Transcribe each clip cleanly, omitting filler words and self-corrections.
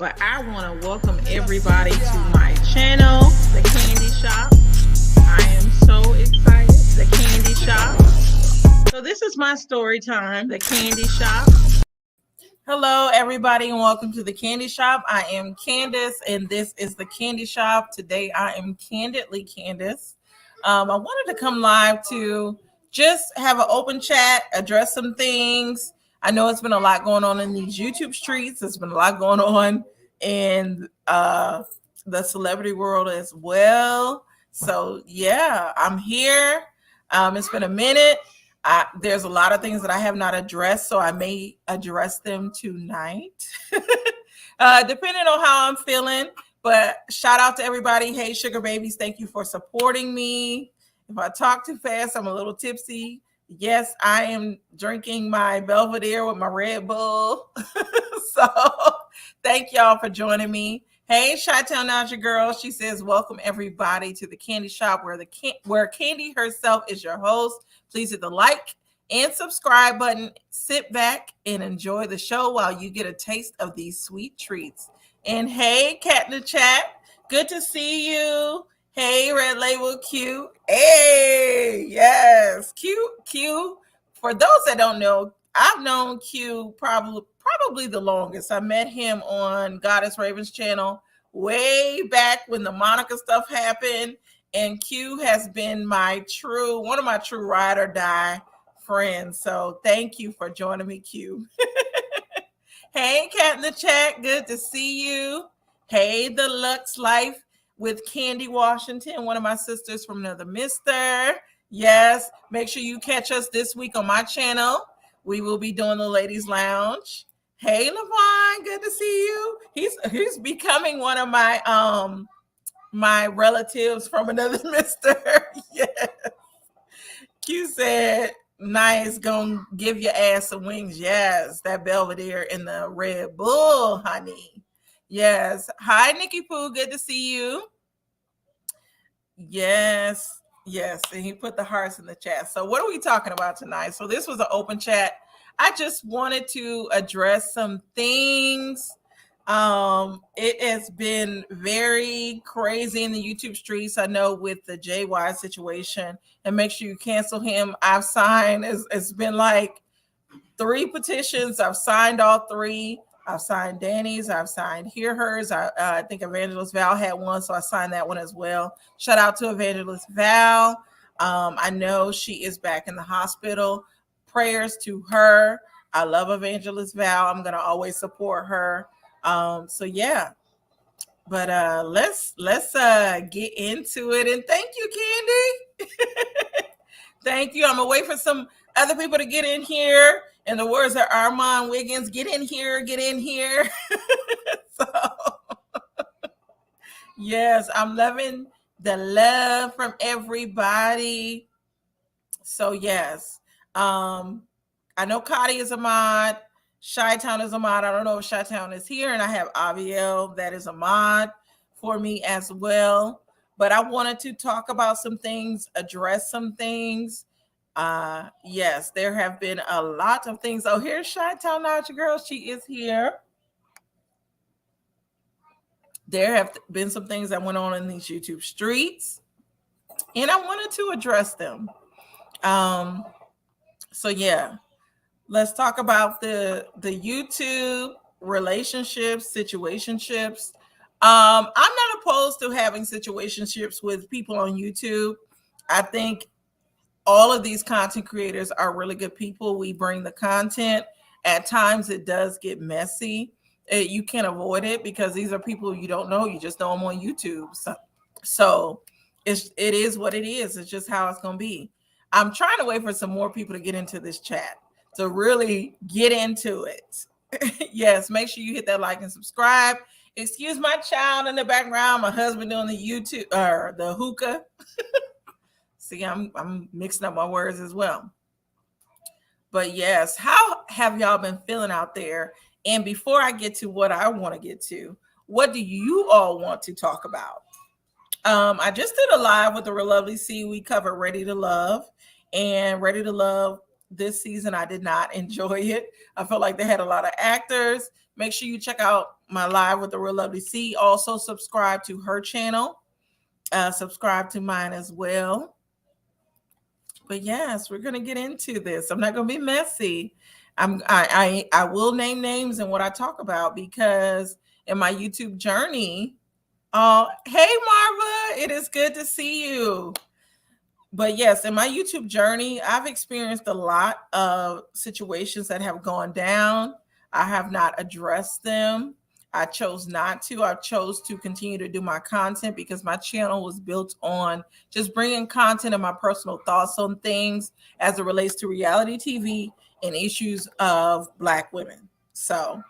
but I want to welcome everybody to my channel, The Candy Shop. I am so excited. The Candy Shop. So this is my story time, The Candy Shop. Hello, everybody, and welcome to The Candy Shop. I am Candace, and this is The Candy Shop. Today, I am Candidly Candace. I wanted to come live to just have an open chat, address some things. I know it's been a lot going on in these YouTube streets. There's been a lot going on in the celebrity world as well. So, yeah, I'm here. It's been a minute. There's a lot of things that I have not addressed, so I may address them tonight, depending on how I'm feeling. But shout out to everybody. Hey, sugar babies, thank you for supporting me. If I talk too fast, I'm a little tipsy. Yes, I am drinking my Belvedere with my Red Bull. So thank y'all for joining me. Hey, Chi-Town, now's your girl. She says, welcome everybody to the Candy Shop where Candy herself is your host. Please hit the like and subscribe button. Sit back and enjoy the show while you get a taste of these sweet treats. And hey, Cat in the Chat, good to see you. Hey, Red Label Q. Hey, yes, Q. For those that don't know, I've known Q probably the longest. I met him on Goddess Raven's channel way back when the Monica stuff happened. And Q has been one of my true ride or die friends. So thank you for joining me, Q. Hey, Cat in the Chat, good to see you. Hey, The Lux Life with Candy Washington, one of my sisters from another mister. Yes, make sure you catch us this week on my channel. We will be doing the Ladies Lounge. Hey, Levon, good to see you. He's becoming one of my relatives from another mister. Yes. Q said, nice, gonna give your ass some wings. Yes, that Belvedere and the Red Bull, honey. Yes. Hi, Nikki Pooh, good to see you. Yes. And he put the hearts in the chat. So what are we talking about tonight? So this was an open chat. I just wanted to address some things. It has been very crazy in the YouTube streets. I know with the JY situation, and make sure you cancel him. I've signed, it's been like 3 petitions. I've signed all 3. I've signed Danny's. I've signed Hear Hers. I think Evangelist Val had one, so I signed that one as well. Shout out to Evangelist Val. I know she is back in the hospital. Prayers to her. I love Evangelist Val. I'm going to always support her. So yeah, but let's get into it. And thank you, Candy. Thank you. I'm gonna wait for some other people to get in here. In the words of Armand Wiggins, get in here. So yes, I'm loving the love from everybody. So yes, I know Cotty is a mod. Chi-Town is a mod. I don't know if Chi-Town is here, and I have Aviel that is a mod for me as well. But I wanted to talk about some things, address some things. Yes, there have been a lot of things. Oh, here's Chi-Town, not your girl. She is here. There have been some things that went on in these YouTube streets, and I wanted to address them. So yeah. Let's talk about the YouTube relationships, situationships. I'm not opposed to having situationships with people on YouTube. I think all of these content creators are really good people. We bring the content. At times it does get messy. You can't avoid it because these are people you don't know. You just know them on YouTube. So it is what it is. It's just how it's going to be. I'm trying to wait for some more people to get into this chat to really get into it. Yes, make sure you hit that like and subscribe. Excuse my child in the background, my husband doing the YouTube or the hookah. See, I'm mixing up my words as well. But yes, how have y'all been feeling out there? And before I get to what I want to get to, what do you all want to talk about? I just did a live with the Real Lovely C. We covered Ready to Love, and Ready to Love this season I did not enjoy it. I felt like they had a lot of actors. Make sure you check out my live with the Real Lovely C. Also subscribe to her channel. Subscribe to mine as well. But yes, we're gonna get into this. I'm not gonna be messy. I will name names in what I talk about because in my YouTube journey. Oh, hey Marva, it is good to see you. But yes, in my YouTube journey, I've experienced a lot of situations that have gone down. I have not addressed them. I chose not to. I chose to continue to do my content because my channel was built on just bringing content and my personal thoughts on things as it relates to reality TV and issues of Black women. So,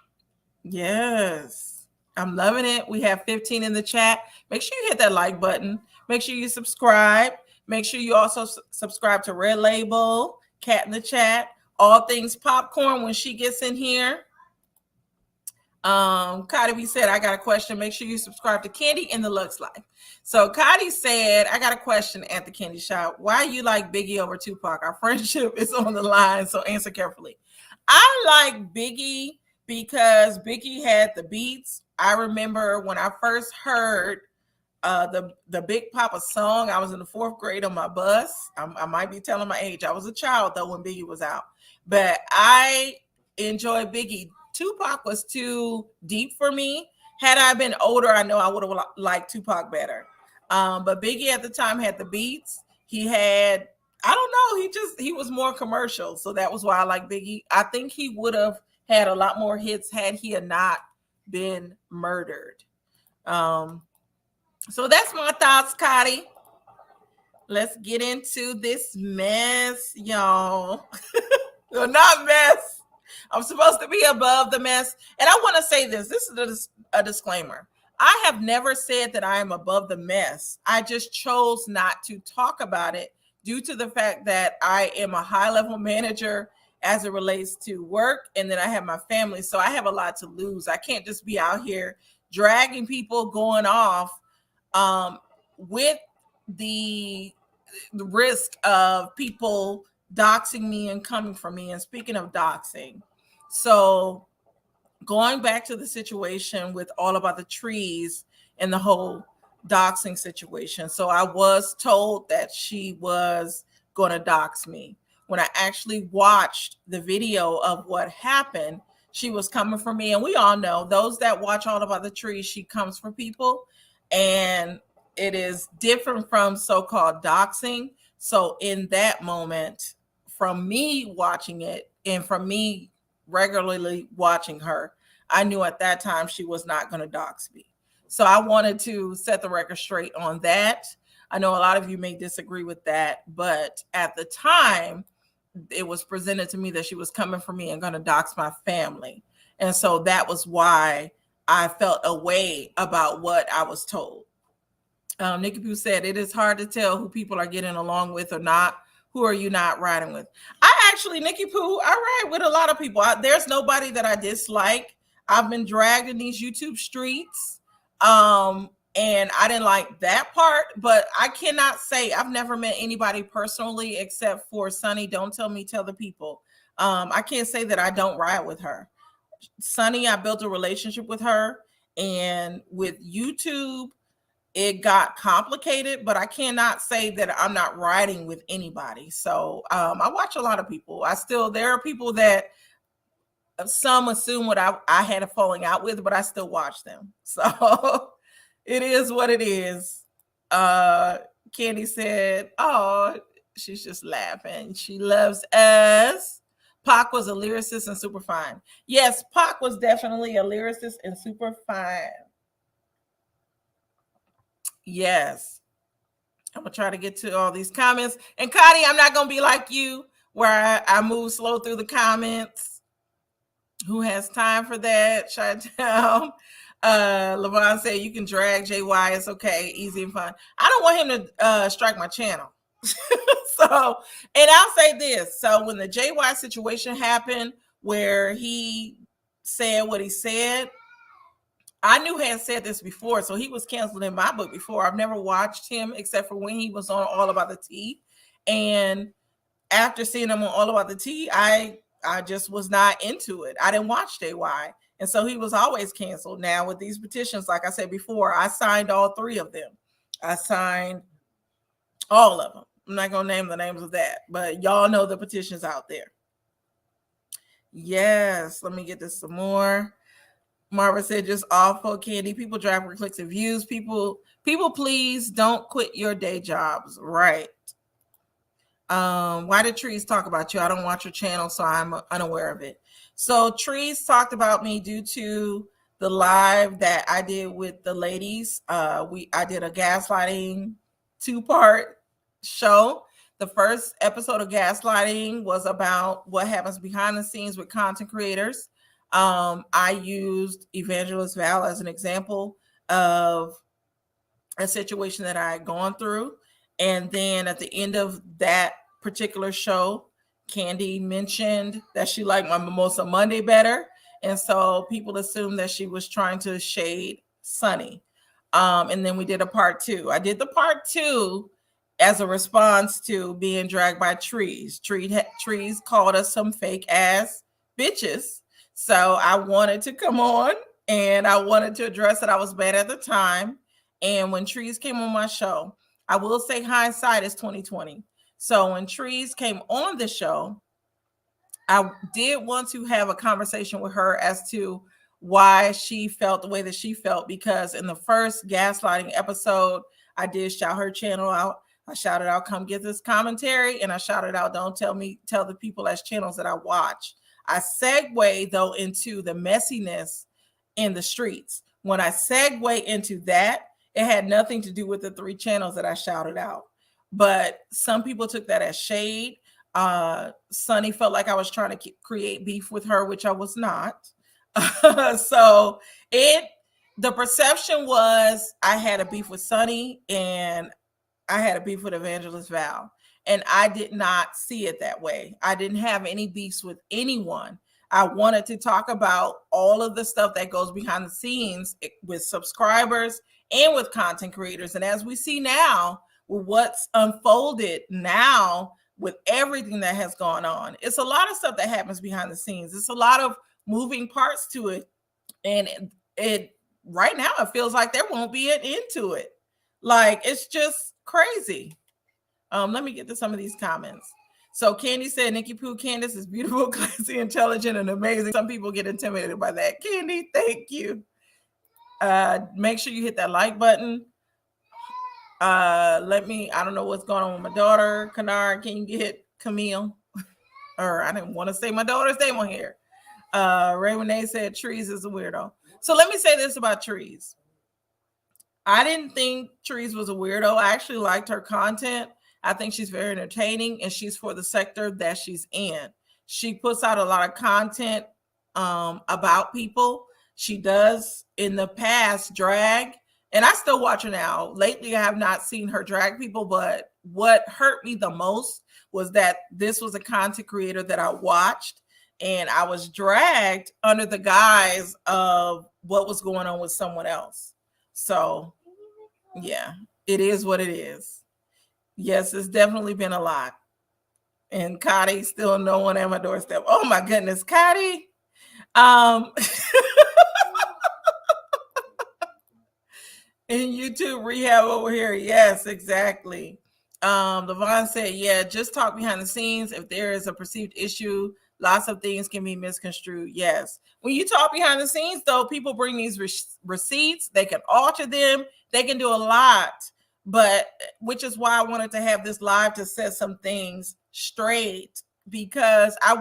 yes, I'm loving it. We have 15 in the chat. Make sure you hit that like button. Make sure you subscribe. Make sure you also subscribe to Red Label, Cat in the Chat, All Things Popcorn when she gets in here. Cotty said, I got a question. Make sure you subscribe to Candy in the Lux Life. So Cotty said, I got a question at the Candy Shop. Why you like Biggie over Tupac? Our friendship is on the line, so answer carefully. I like Biggie because Biggie had the beats. I remember when I first heard the Big Papa song, I was in the 4th grade on my bus. I might be telling my age. I was a child though when Biggie was out, but I enjoyed Biggie. Tupac was too deep for me. Had I been older, I know I would have liked Tupac better. But Biggie at the time had the beats. He had, I don't know, he was more commercial. So that was why I like Biggie. I think he would have had a lot more hits had he had not been murdered. So that's my thoughts, Cotty. Let's get into this mess, y'all. No, not mess. I'm supposed to be above the mess. And I want to say this. This is a disclaimer. I have never said that I am above the mess. I just chose not to talk about it due to the fact that I am a high-level manager as it relates to work, and then I have my family. So I have a lot to lose. I can't just be out here dragging people going off with the risk of people doxing me and coming for me. And speaking of doxing, so going back to the situation with All About the Trees and the whole doxing situation. So I was told that she was going to dox me. When I actually watched the video of what happened, she was coming for me. And we all know, those that watch All About the Trees, she comes for people. And it is different from so-called doxing. So in that moment, from me watching it and from me regularly watching her, I knew at that time she was not going to dox me. So I wanted to set the record straight on that. I know a lot of you may disagree with that, but at the time, it was presented to me that she was coming for me and going to dox my family. And so that was why I felt a way about what I was told. Nikki Pooh said, it is hard to tell who people are getting along with or not. Who are you not riding with? Nikki Pooh, I ride with a lot of people. There's nobody that I dislike. I've been dragged in these YouTube streets. And I didn't like that part, but I cannot say I've never met anybody personally except for Sunny. Don't tell me, tell the people. I can't say that I don't ride with her. Sunny, I built a relationship with her, and with YouTube, it got complicated, but I cannot say that I'm not riding with anybody. So I watch a lot of people. There are people that some assume what I had a falling out with, but I still watch them. So it is what it is. Candy said, oh, she's just laughing. She loves us. Pac was a lyricist and super fine. Yes, Pac was definitely a lyricist and super fine. Yes. I'm going to try to get to all these comments. And Cotty, I'm not going to be like you where I move slow through the comments. Who has time for that? Shut down. Levon said, you can drag JY. It's okay. Easy and fun. I don't want him to strike my channel. So, and I'll say this. So when the JY situation happened where he said what he said, I knew he had said this before, so he was canceled in my book before. I've never watched him except for when he was on All About the Tea. And after seeing them on All About the Tea, I just was not into it. I didn't watch JY. And so he was always canceled. Now with these petitions, like I said before, I signed all 3 of them. I signed all of them. I'm not going to name the names of that, but y'all know the petitions out there. Yes, let me get this some more. Marva said, just awful, Candy. People drive for clicks and views. People, please don't quit your day jobs. Right. Why did Trees talk about you? I don't watch your channel, so I'm unaware of it. So Trees talked about me due to the live that I did with the ladies. I did a gaslighting 2-part show. The first episode of gaslighting was about what happens behind the scenes with content creators. I used Evangelist Val as an example of a situation that I had gone through. And then at the end of that particular show, Candy mentioned that she liked my Mimosa Monday better. And so people assumed that she was trying to shade Sunny. And then we did a part 2. I did the part 2 as a response to being dragged by Trees. Trees called us some fake ass bitches. So I wanted to come on and I wanted to address that I was bad at the time. And when Trees came on my show, I will say hindsight is 2020. So when Trees came on the show, I did want to have a conversation with her as to why she felt the way that she felt, because in the first gaslighting episode, I did shout her channel out. I shouted out, come get this commentary. And I shouted out, don't tell the people as channels that I watch. I segue though into the messiness in the streets. When I segue into that, it had nothing to do with the 3 channels that I shouted out. But some people took that as shade. Sunny felt like I was trying to create beef with her, which I was not. So the perception was I had a beef with Sunny and I had a beef with Evangelist Val. And I did not see it that way. I didn't have any beefs with anyone. I wanted to talk about all of the stuff that goes behind the scenes with subscribers and with content creators. And as we see now, with what's unfolded now, with everything that has gone on, it's a lot of stuff that happens behind the scenes. It's a lot of moving parts to it. And it right now, it feels like there won't be an end to it. Like, it's just crazy. Let me get to some of these comments. So Candy said, Nikki Pooh, Candace is beautiful, classy, intelligent, and amazing. Some people get intimidated by that. Candy, thank you. Make sure you hit that like button. I don't know what's going on with my daughter. Kanar, can you get Camille? Or I didn't want to say my daughter's name on here. Ray Renee said Trees is a weirdo. So let me say this about Trees. I didn't think Trees was a weirdo. I actually liked her content. I think she's very entertaining and she's for the sector that she's in. She puts out a lot of content about people. She does in the past drag, and I still watch her now. Lately, I have not seen her drag people, but what hurt me the most was that this was a content creator that I watched and I was dragged under the guise of what was going on with someone else. So yeah, it is what it is. Yes, it's definitely been a lot. And Cotty, still no one at my doorstep. Oh my goodness, Cotty. In YouTube rehab over here. Yes, exactly. Levon said, yeah, just talk behind the scenes. If there is a perceived issue, lots of things can be misconstrued. Yes. When you talk behind the scenes, though, people bring these receipts. They can alter them. They can do a lot. But which is why I wanted to have this live to set some things straight, because I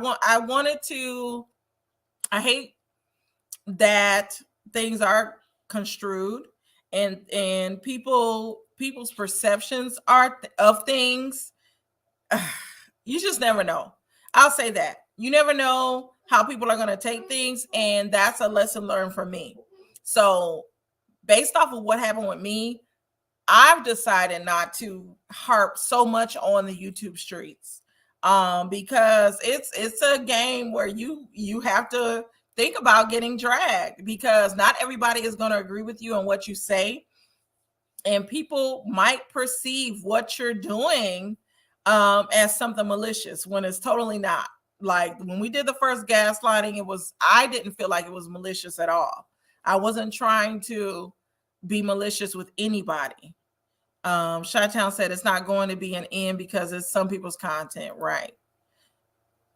hate that things are construed and people's perceptions are of things. You just never know. I'll say that. You never know how people are going to take things, and that's a lesson learned for me. So based off of what happened with me, I've decided not to harp so much on the YouTube streets, because it's a game where you have to think about getting dragged, because not everybody is going to agree with you on what you say, and people might perceive what you're doing as something malicious when it's totally not. Like when we did the first gaslighting, I didn't feel like it was malicious at all. I wasn't trying to be malicious with anybody. Chi-Town said it's not going to be an end because it's some people's content, right?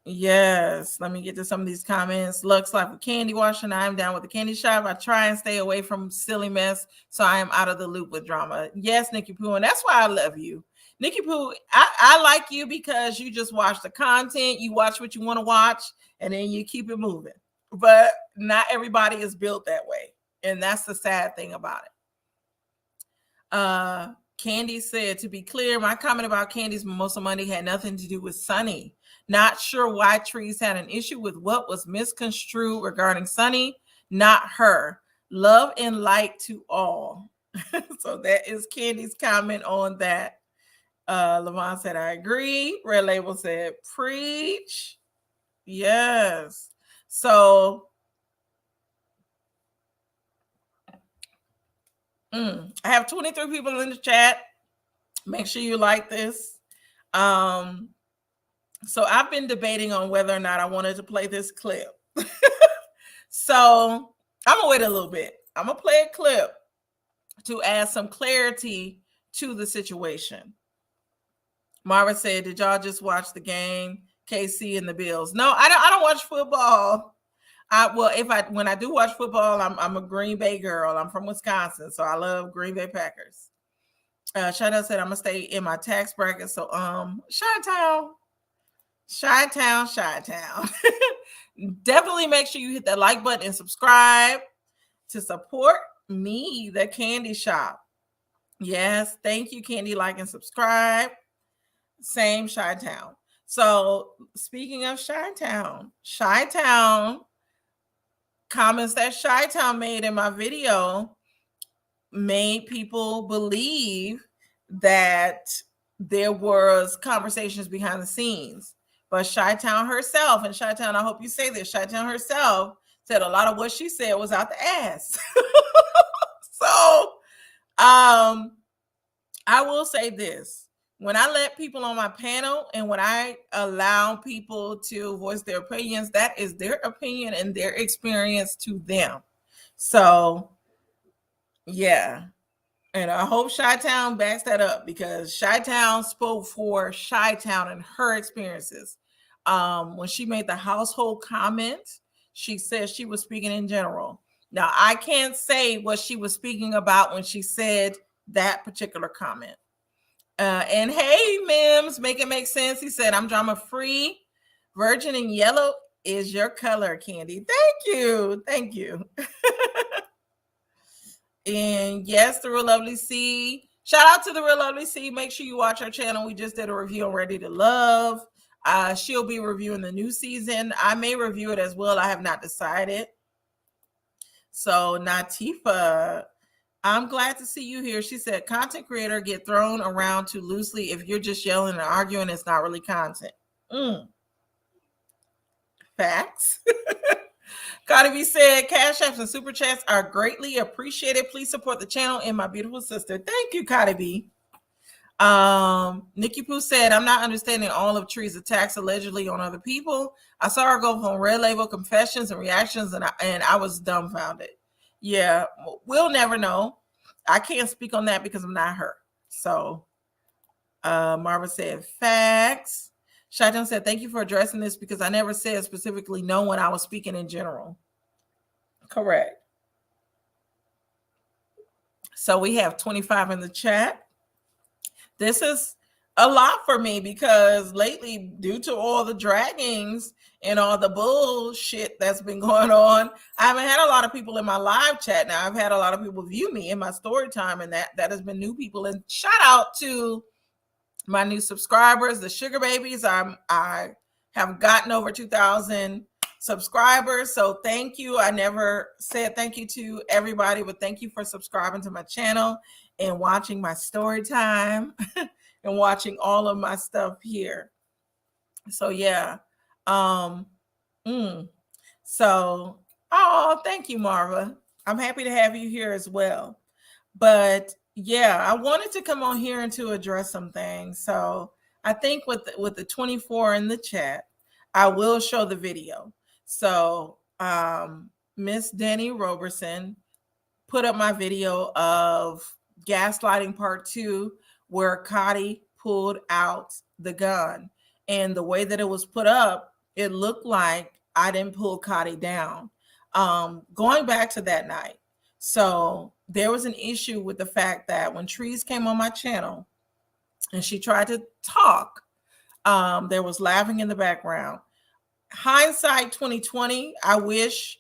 Yes, let me get to some of these comments. Looks like a candy washing. I'm down with the candy shop. I try and stay away from silly mess, so I am out of the loop with drama. Yes, Nikki Pooh, and that's why I love you. Nikki Pooh, I like you because you just watch the content, you watch what you want to watch, and then you keep it moving. But not everybody is built that way, and that's the sad thing about it. Candy said, to be clear, my comment about Candy's mimosa money had nothing to do with Sunny. Not sure why Trees had an issue with what was misconstrued regarding Sunny, not her. Love and light to all. So that is Candy's comment on that. Lavon said, I agree. Red Label said, preach. Yes. So I have 23 people in the chat. Make sure you like this. So I've been debating on whether or not I wanted to play this clip. So I'm gonna wait a little bit. I'm gonna play a clip to add some clarity to the situation. Mara said, did y'all just watch the game? KC and the Bills. No, I don't watch football. When I do watch football, I'm a Green Bay girl. I'm from Wisconsin, so I love Green Bay Packers. Chanel said, I'm gonna stay in my tax bracket. So Chi-Town. Definitely make sure you hit that like button and subscribe to support me, the Candy Shop. Yes, thank you, Candy. Like and subscribe. Same Chi-Town. So speaking of Chi-Town comments that Chi-Town made in my video made people believe that there was conversations behind the scenes. But Chi-Town herself, and Chi-Town, I hope you say this, Chi-Town herself said a lot of what she said was out the ass. So I will say this. When I let people on my panel and when I allow people to voice their opinions, that is their opinion and their experience to them. So, yeah. And I hope Chi-Town backs that up because Chi-Town spoke for Chi-Town and her experiences. When she made the household comment, she said she was speaking in general. Now, I can't say what she was speaking about when she said that particular comment. And hey, Mims, make it make sense. He said, I'm drama free. Virgin and yellow is your color, Candy. Thank you. And yes, the Real Lovely C. Shout out to the Real Lovely C. Make sure you watch our channel. We just did a review on Ready to Love. She'll be reviewing the new season. I may review it as well. I have not decided. So Natifa, I'm glad to see you here. She said, content creator get thrown around too loosely. If you're just yelling and arguing, it's not really content. Facts. Cardi B said, cash apps and super chats are greatly appreciated. Please support the channel and my beautiful sister. Thank you, Cardi B. Nikki Pooh said, I'm not understanding all of Tree's attacks allegedly on other people. I saw her go from Red Label confessions and reactions, and I was dumbfounded. Yeah, we'll never know. I can't speak on that because I'm not her. So Marva said, facts. Chi-Town said, thank you for addressing this because I never said specifically no when I was speaking in general. Correct. So we have 25 in the chat. This is a lot for me because lately, due to all the draggings and all the bullshit that's been going on, I haven't had a lot of people in my live chat. Now I've had a lot of people view me in my story time, and that has been new people. And shout out to my new subscribers, the sugar babies. I have gotten over 2,000 subscribers. So thank you. I never said thank you to everybody, but thank you for subscribing to my channel and watching my story time and watching all of my stuff here. So yeah. So, thank you, Marva. I'm happy to have you here as well. But yeah, I wanted to come on here and to address some things. So I think with the 24 in the chat, I will show the video. So Miss Danny Roberson put up my video of gaslighting part 2, where Cotty pulled out the gun. And the way that it was put up, it looked like I didn't pull Cotty down. Going back to that night, so there was an issue with the fact that when Trees came on my channel and she tried to talk, there was laughing in the background. Hindsight 2020, I wish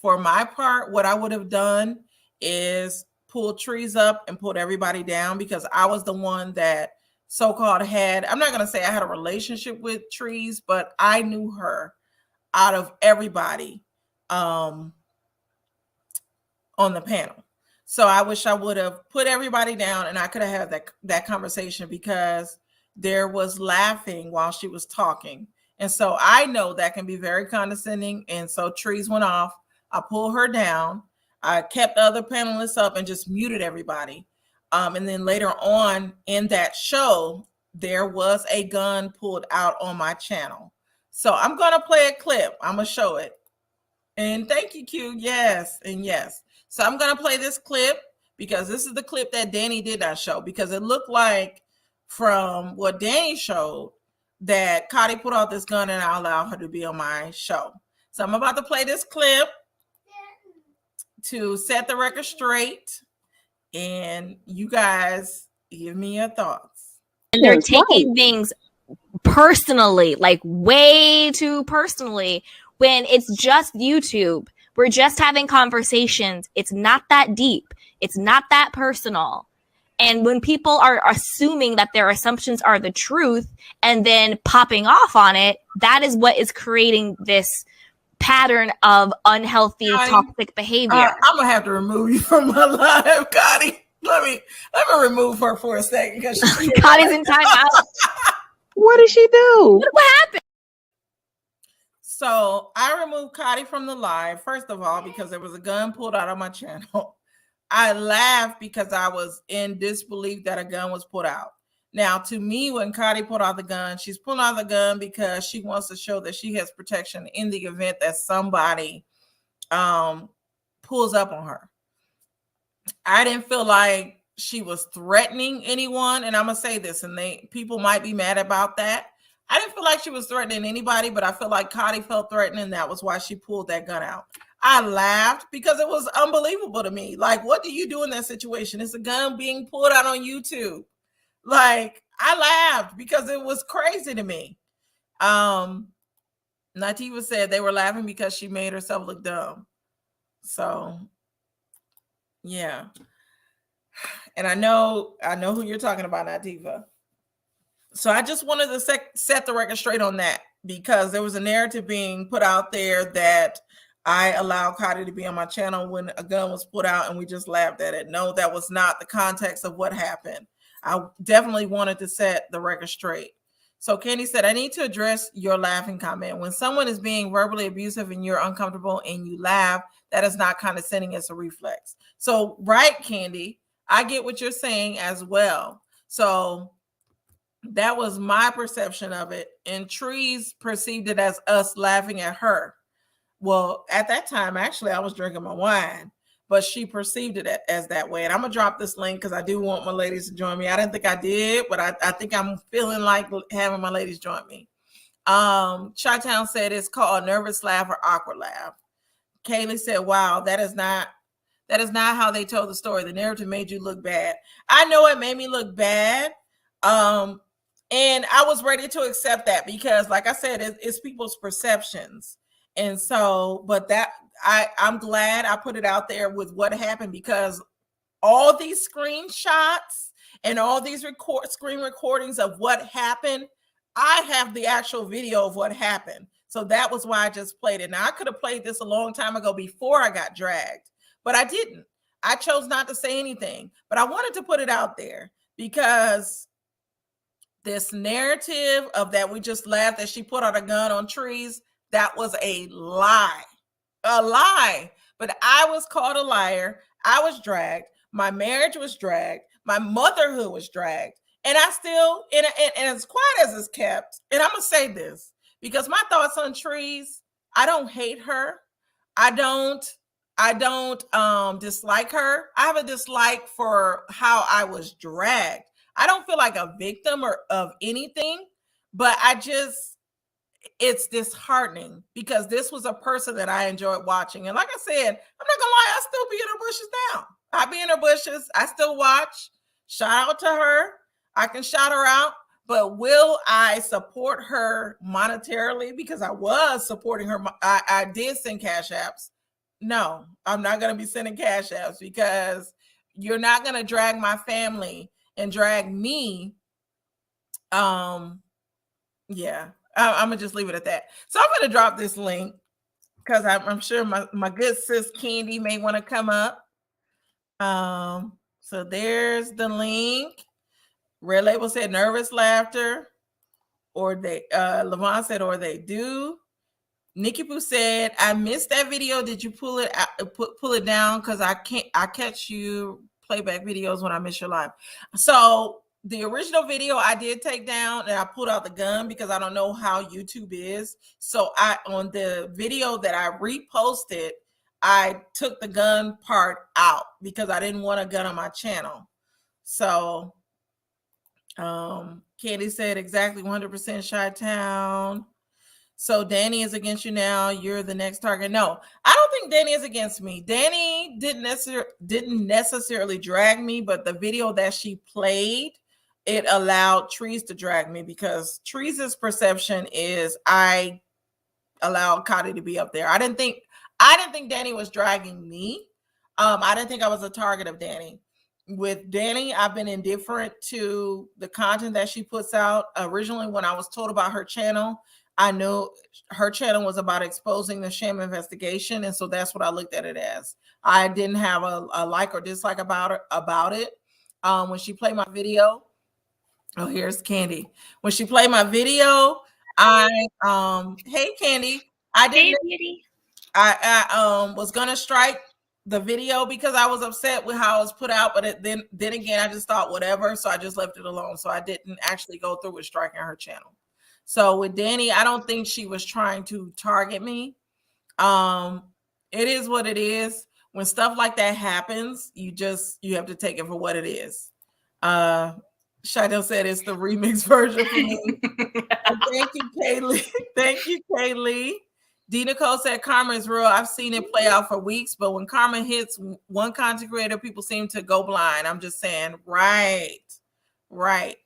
for my part, what I would have done is pulled Trees up and pulled everybody down, because I was the one that so-called had, I'm not going to say I had a relationship with Trees, but I knew her out of everybody on the panel. So I wish I would have put everybody down and I could have had that conversation, because there was laughing while she was talking. And so I know that can be very condescending. And so Trees went off. I pulled her down. I kept the other panelists up and just muted everybody. And then later on in that show, there was a gun pulled out on my channel. So I'm going to play a clip. I'm going to show it. And thank you, Q. Yes. And yes. So I'm going to play this clip, because this is the clip that Danny did not show, because it looked like from what Danny showed that Cotty put out this gun and I allowed her to be on my show. So I'm about to play this clip to set the record straight, and you guys give me your thoughts. And they're taking things personally, like way too personally, when it's just YouTube. We're just having conversations. It's not that deep. It's not that personal. And when people are assuming that their assumptions are the truth and then popping off on it, that is what is creating this pattern of unhealthy, toxic behavior. I'm gonna have to remove you from my live, Cotty. Let me remove her for a second, because Cotty's in timeout. What did she do? What happened? So I removed Cotty from the live, first of all, because there was a gun pulled out of my channel. I laughed because I was in disbelief that a gun was pulled out. Now, to me, when Cotty pulled out the gun, she's pulling out the gun because she wants to show that she has protection in the event that somebody pulls up on her. I didn't feel like she was threatening anyone. And I'm going to say this, and people might be mad about that. I didn't feel like she was threatening anybody, but I feel like Cotty felt threatened, and that was why she pulled that gun out. I laughed because it was unbelievable to me. Like, what do you do in that situation? It's a gun being pulled out on YouTube. Like, I laughed because it was crazy to me. Nativa said they were laughing because she made herself look dumb. So, yeah. And I know who you're talking about, Nativa. So I just wanted to set the record straight on that, because there was a narrative being put out there that I allowed Cotty to be on my channel when a gun was put out, and we just laughed at it. No, that was not the context of what happened. I definitely wanted to set the record straight. So Candy said, I need to address your laughing comment. When someone is being verbally abusive and you're uncomfortable and you laugh, that is not condescending, it's a reflex. So, right, Candy, I get what you're saying as well. So that was my perception of it. And Trees perceived it as us laughing at her. Well, at that time, actually, I was drinking my wine, but she perceived it as that way. And I'm going to drop this link because I do want my ladies to join me. I didn't think I did, but I think I'm feeling like having my ladies join me. Chi-Town said it's called a nervous laugh or awkward laugh. Kaylee said, wow, that is not how they told the story. The narrative made you look bad. I know it made me look bad. And I was ready to accept that because, like I said, it's people's perceptions. And so, but that I'm glad I put it out there with what happened, because all these screenshots and all these screen recordings of what happened, I have the actual video of what happened. So that was why I just played it. Now, I could have played this a long time ago before I got dragged, but I didn't. I chose not to say anything, but I wanted to put it out there because this narrative of that we just laughed that she put out a gun on Trees, that was a lie. But I was called a liar. I was dragged. My marriage was dragged. My motherhood was dragged. And I still, and as quiet as it's kept, and I'm gonna say this because my thoughts on Trees, I don't hate her. I don't dislike her. I have a dislike for how I was dragged. I don't feel like a victim or of anything, but it's disheartening because this was a person that I enjoyed watching. And like I said, I'm not gonna lie, I still be in her bushes now. I be in her bushes. I still watch. Shout out to her. I can shout her out. But will I support her monetarily? Because I was supporting her. I did send cash apps. No, I'm not going to be sending cash apps because you're not going to drag my family and drag me. Yeah, I'm going to just leave it at that. So I'm going to drop this link because I'm sure my good sis Candy may want to come up. So there's the link. Red Label said nervous laughter, or they Levon said, or they do. Nikki Poo said, I missed that video. Did you pull it out, pull it down? Because I catch you playback videos when I miss your live. So the original video I did take down, and I pulled out the gun because I don't know how YouTube is. So on the video that I reposted, I took the gun part out because I didn't want a gun on my channel. So Candy said exactly 100% Chi-Town. So Danny is against you now. You're the next target. No, I don't think Danny is against me. Danny didn't necessarily drag me, but the video that she played, it allowed Trees to drag me because Trees' perception is I allowed Cotty to be up there. I didn't think Danny was dragging me. I didn't think I was a target of Danny. With Danny, I've been indifferent to the content that she puts out. Originally, when I was told about her channel, I knew her channel was about exposing the sham investigation, and so that's what I looked at it as. I didn't have a like or dislike about it. When she played my video, oh, here's Candy. When she played my video, hey Candy, I was gonna strike the video because I was upset with how it was put out, but then again, I just thought whatever, so I just left it alone. So I didn't actually go through with striking her channel. So with Danny, I don't think she was trying to target me. It is what it is. When stuff like that happens, you have to take it for what it is. Shadow said it's the remix version for me. Thank you, Kaylee. Thank you, Kaylee. D. Nicole said karma is real. I've seen it play out for weeks, but when karma hits one content creator, people seem to go blind. I'm just saying, right. Raven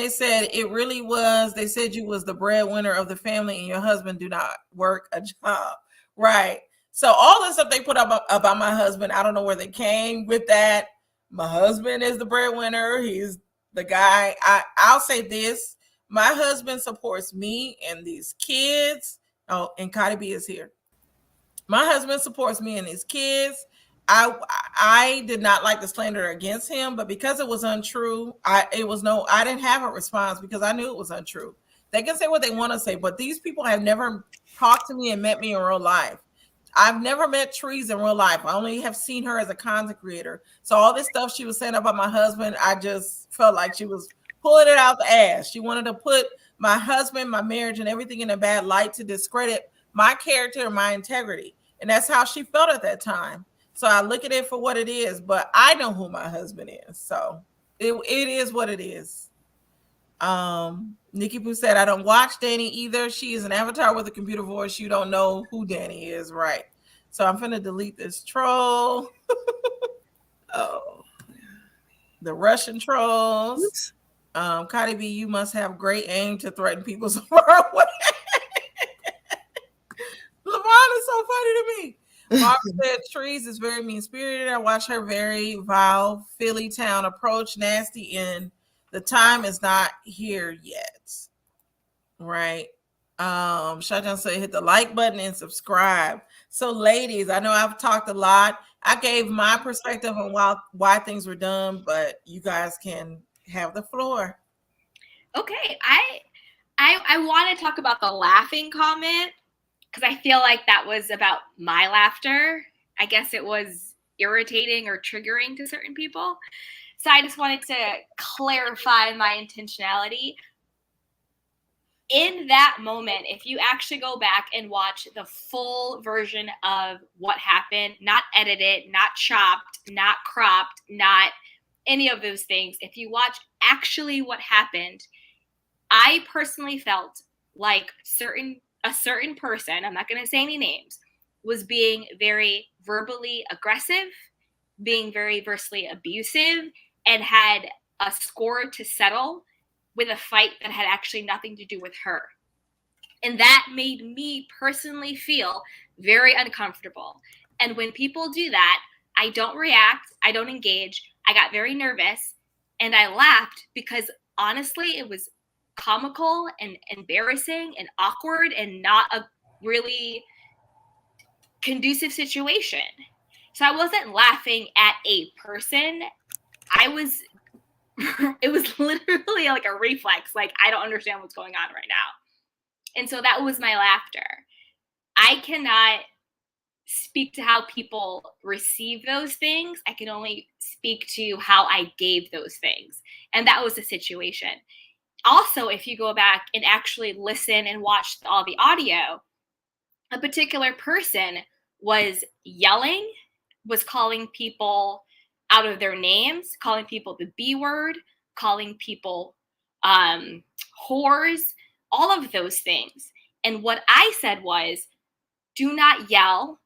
said it really was. They said you was the breadwinner of the family and your husband do not work a job. Right. So all the stuff they put up about my husband, I don't know where they came with that. My husband is the breadwinner. He's the guy. I'll say this. My husband supports me and these kids. Oh, and Cardi B is here. My husband supports me and his kids. I did not like the slander against him, but because it was untrue, I didn't have a response because I knew it was untrue. They can say what they want to say, but these people have never talked to me and met me in real life. I've never met Trees in real life. I only have seen her as a content creator. So all this stuff she was saying about my husband, I just felt like she was pulling it out the ass. She wanted to put my husband, my marriage, and everything in a bad light to discredit my character and my integrity. And that's how she felt at that time. So I look at it for what it is, but I know who my husband is. So it is what it is. Nikki Poo said, I don't watch Danny either. She is an avatar with a computer voice. You don't know who Danny is, right? So I'm finna delete this troll. Oh, the Russian trolls. Cardi B, you must have great aim to threaten people so far away. Lavon is so funny to me. Mark said Trees is very mean-spirited. I watch her very vile Philly town approach, nasty, and the time is not here yet. Right. Shotgun said hit the like button and subscribe. So ladies, I know I've talked a lot. I gave my perspective on why things were done, but you guys can have the floor. Okay. I want to talk about the laughing comment because I feel like that was about my laughter. I guess it was irritating or triggering to certain people. So I just wanted to clarify my intentionality. In that moment, if you actually go back and watch the full version of what happened, not edited, not chopped, not cropped, not any of those things, if you watch actually what happened, I personally felt like a certain person, I'm not going to say any names, was being very verbally aggressive, being very verbally abusive, and had a score to settle with a fight that had actually nothing to do with her. And that made me personally feel very uncomfortable. And when people do that, I don't react, I don't engage. I got very nervous and I laughed because honestly, it was comical and embarrassing and awkward and not a really conducive situation. So I wasn't laughing at a person. It was literally like a reflex. Like, I don't understand what's going on right now. And so that was my laughter. I cannot speak to how people receive those things. I can only speak to how I gave those things. And that was the situation. Also, if you go back and actually listen and watch all the audio, a particular person was yelling, was calling people out of their names, calling people the B word, calling people whores, all of those things. And what I said was, do not yell,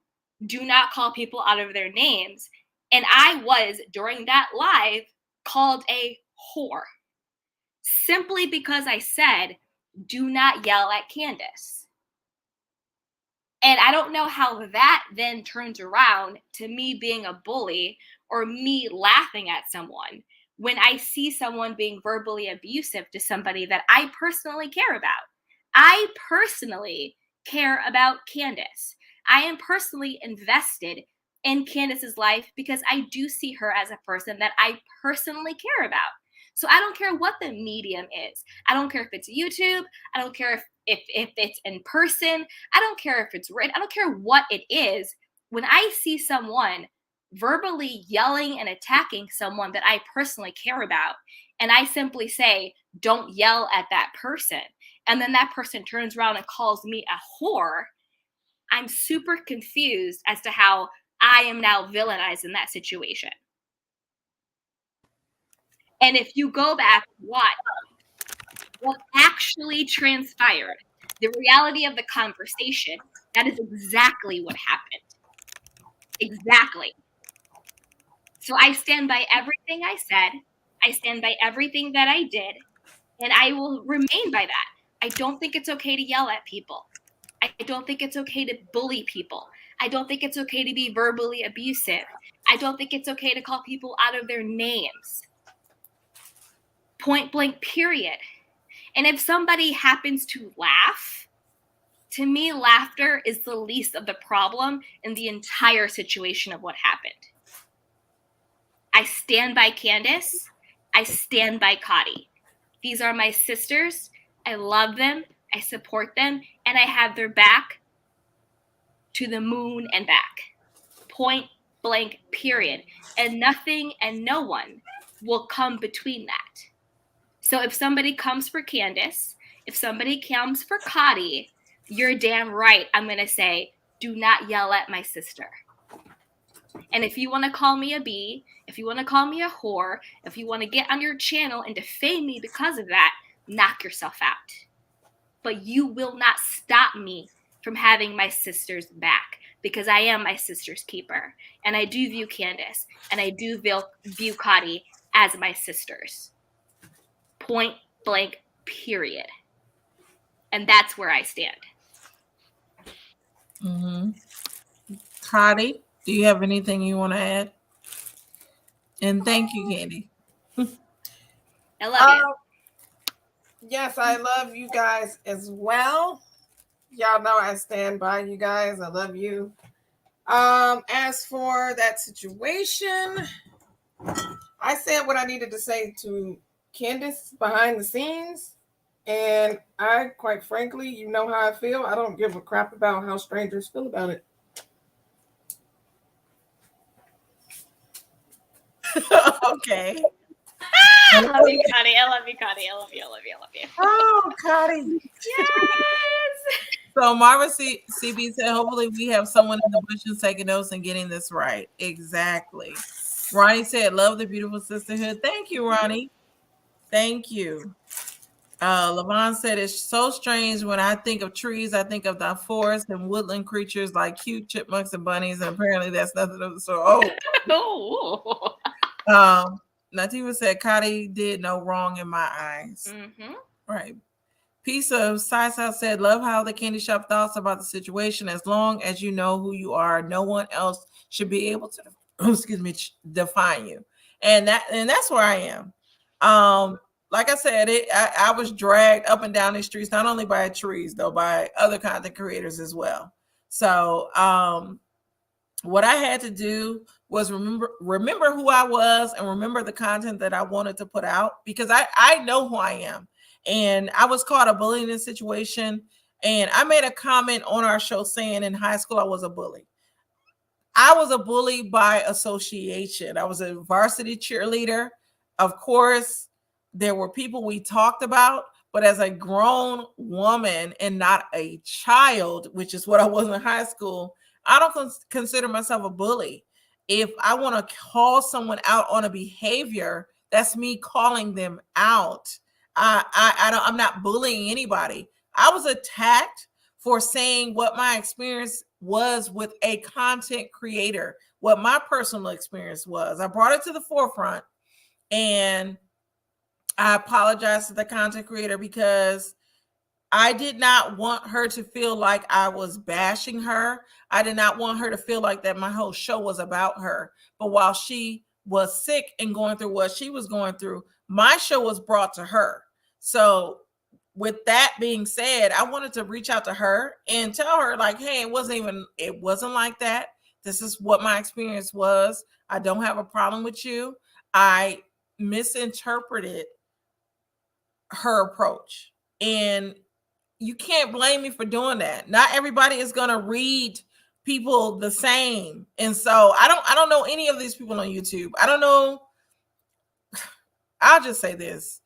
do not call people out of their names. And I was, during that live, called a whore. Simply because I said, do not yell at Candace. And I don't know how that then turns around to me being a bully or me laughing at someone when I see someone being verbally abusive to somebody that I personally care about. I personally care about Candace. I am personally invested in Candace's life because I do see her as a person that I personally care about. So I don't care what the medium is. I don't care if it's YouTube. I don't care if it's in person. I don't care if it's written. I don't care what it is. When I see someone verbally yelling and attacking someone that I personally care about, and I simply say, don't yell at that person, and then that person turns around and calls me a whore, I'm super confused as to how I am now villainized in that situation. And if you go back, what actually transpired, the reality of the conversation, that is exactly what happened. Exactly. So I stand by everything I said. I stand by everything that I did, and I will remain by that. I don't think it's okay to yell at people. I don't think it's okay to bully people. I don't think it's okay to be verbally abusive. I don't think it's okay to call people out of their names. Point blank, period. And if somebody happens to laugh, to me, laughter is the least of the problem in the entire situation of what happened. I stand by Candace. I stand by Cotty. These are my sisters. I love them. I support them. And I have their back to the moon and back. Point blank, period. And nothing and no one will come between that. So if somebody comes for Candace, if somebody comes for Cotty, you're damn right. I'm going to say, do not yell at my sister. And if you want to call me a bee, if you want to call me a whore, if you want to get on your channel and defame me because of that, knock yourself out. But you will not stop me from having my sister's back, because I am my sister's keeper. And I do view Candace and I do view Cotty as my sisters. Point blank, period. And that's where I stand. Mm-hmm. Cotty, do you have anything you want to add? And thank you, Candy. I love you. Yes, I love you guys as well. Y'all know I stand by you guys. I love you. As for that situation, I said what I needed to say to Candace behind the scenes. And I, quite frankly, you know how I feel. I don't give a crap about how strangers feel about it. Okay. love you, Connie. I love you, Connie. I love you. I love you. I love you. Oh, Cotty. Yes. So Marva CB said, hopefully we have someone in the bushes taking notes and getting this right. Exactly. Ronnie said, love the beautiful sisterhood. Thank you, Ronnie. Thank you. Levon said, it's so strange when I think of trees, I think of the forest and woodland creatures like cute chipmunks and bunnies, and apparently that's nothing of the sort. Oh. Nativa said, Cotty did no wrong in my eyes. Mm-hmm. Right. Piece of Side said, love how the candy shop thoughts about the situation. As long as you know who you are, no one else should be able to, define you. And that's where I am. Like I said, I was dragged up and down the streets, not only by trees, though, by other content creators as well. So what I had to do was remember who I was and remember the content that I wanted to put out, because I know who I am. And I was caught a bullying situation. And I made a comment on our show saying in high school I was a bully. I was a bully by association. I was a varsity cheerleader. Of course, there were people we talked about, but as a grown woman and not a child, which is what I was in high school, I don't consider myself a bully. If I want to call someone out on a behavior, that's me calling them out. I'm not bullying anybody. I was attacked for saying what my experience was with a content creator, what my personal experience was. I brought it to the forefront, and I apologize to the content creator because I did not want her to feel like I was bashing her. I did not want her to feel like that my whole show was about her. But while she was sick and going through what she was going through, my show was brought to her. So with that being said, I wanted to reach out to her and tell her, like, hey, it wasn't like that. This is what my experience was. I don't have a problem with you. I misinterpreted her approach. And you can't blame me for doing that. Not everybody is going to read people the same. And so I don't know any of these people on YouTube. I don't know. I'll just say this.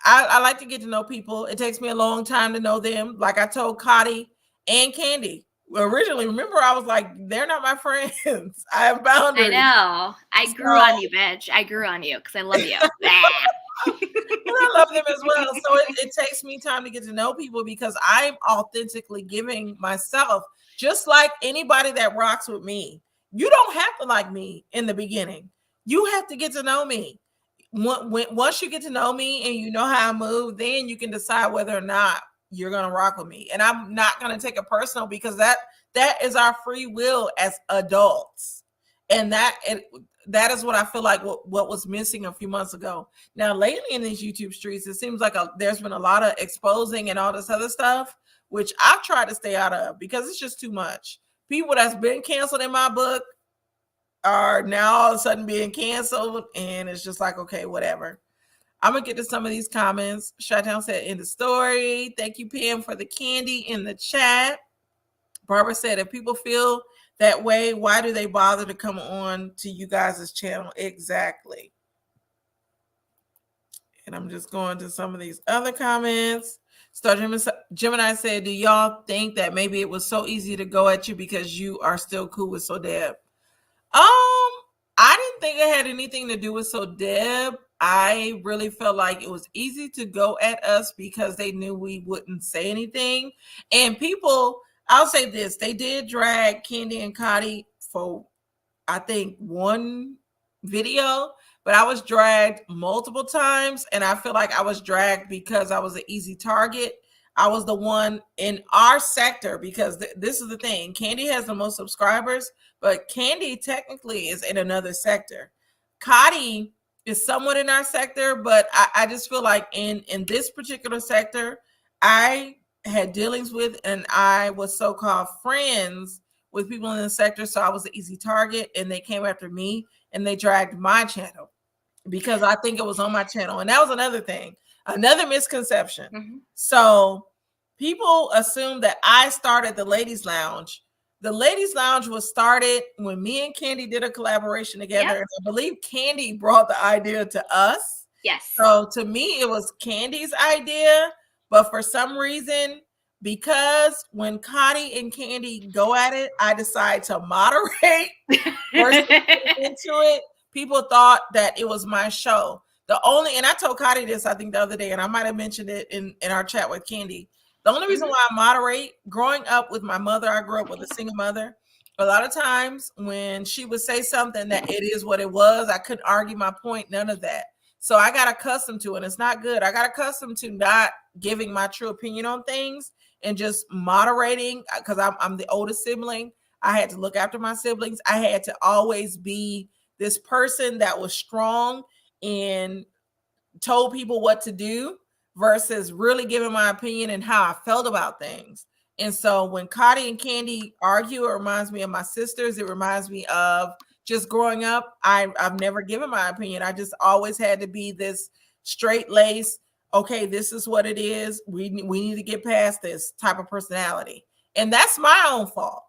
I like to get to know people. It takes me a long time to know them. Like I told Cotty and Candy. Originally, remember, I was like, they're not my friends. I have boundaries. I know. I grew on you, bitch. I grew on you because I love you. And I love them as well. So it takes me time to get to know people because I'm authentically giving myself, just like anybody that rocks with me. You don't have to like me in the beginning. You have to get to know me. Once you get to know me and you know how I move, then you can decide whether or not you're going to rock with me. And I'm not going to take it personal because that is our free will as adults. And that is what I feel like what was missing a few months ago. Now, lately in these YouTube streets, it seems like there's been a lot of exposing and all this other stuff, which I've tried to stay out of because it's just too much. People that's been canceled in my book are now all of a sudden being canceled, and it's just like, okay, whatever. I'm gonna get to some of these comments. Shutdown said, "In the story." Thank you, Pam, for the candy in the chat. Barbara said, "If people feel that way, why do they bother to come on to you guys' channel?" Exactly. And I'm just going to some of these other comments. Star Gemini said, "Do y'all think that maybe it was so easy to go at you because you are still cool with Sodeb?" I didn't think it had anything to do with Sodeb. I really felt like it was easy to go at us because they knew we wouldn't say anything. And people, I'll say this, they did drag Candy and Cotty for, I think, one video, but I was dragged multiple times. And I feel like I was dragged because I was an easy target. I was the one in our sector because this is the thing. Candy has the most subscribers, but Candy technically is in another sector. Cotty is somewhat in our sector, but I just feel like in this particular sector, I had dealings with and I was so-called friends with people in the sector. So I was an easy target and they came after me and they dragged my channel because I think it was on my channel. And that was another thing. Another misconception. Mm-hmm. So people assume that I started the ladies' lounge the Ladies Lounge was started when me and Candy did a collaboration together. Yep. And I believe Candy brought the idea to us. Yes. So to me, it was Candy's idea. But for some reason, because when Connie and Candy go at it, I decide to moderate versus into it. People thought that it was my show. And I told Connie this, I think the other day, and I might have mentioned it in our chat with Candy. The only reason why I moderate, growing up with my mother, I grew up with a single mother. A lot of times when she would say something that it is what it was, I couldn't argue my point, none of that. So I got accustomed to it. It's not good. I got accustomed to not giving my true opinion on things and just moderating, because I'm the oldest sibling. I had to look after my siblings. I had to always be this person that was strong and told people what to do versus really giving my opinion and how I felt about things. And so when Cotty and Candy argue, it reminds me of my sisters. It reminds me of just growing up. I've never given my opinion. I just always had to be this straight lace. Okay, this is what it is. We need to get past this type of personality. And that's my own fault.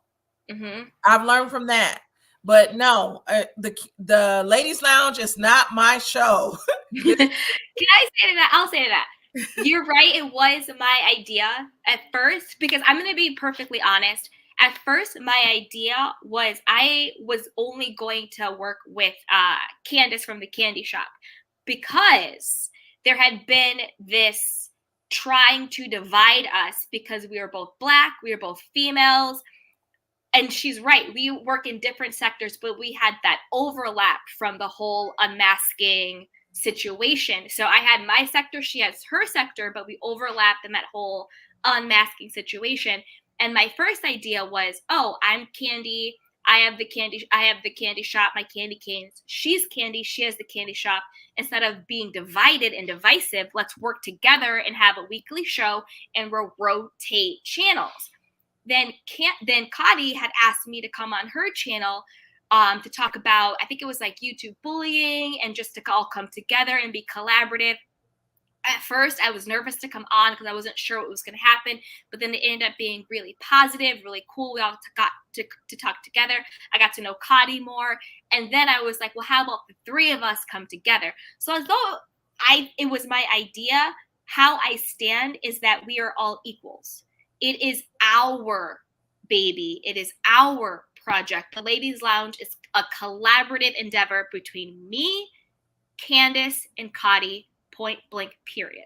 Mm-hmm. I've learned from that. But no, the Ladies Lounge is not my show. Can I say to that? I'll say to that. You're right. It was my idea at first, because I'm going to be perfectly honest. At first, my idea was I was only going to work with Candace from the Candy Shop, because there had been this trying to divide us because we were both Black, we were both females. And she's right. We work in different sectors, but we had that overlap from the whole unmasking situation. So I had my sector, she has her sector, but we overlapped in that whole unmasking situation. And my first idea was, oh, I'm Candy. I have the candy shop, my candy canes. She's Candy. She has the candy shop. Instead of being divided and divisive, let's work together and have a weekly show and we'll rotate channels. Then Cotty had asked me to come on her channel to talk about, I think it was like YouTube bullying and just to all come together and be collaborative. At first, I was nervous to come on because I wasn't sure what was going to happen, but then it ended up being really positive, really cool. We all got to talk together. I got to know Cotty more. And then I was like, well, how about the three of us come together? So as though it was my idea, how I stand is that we are all equals. It is our baby. It is our project. The Ladies Lounge is a collaborative endeavor between me, Candace, and Cotty, point blank, period.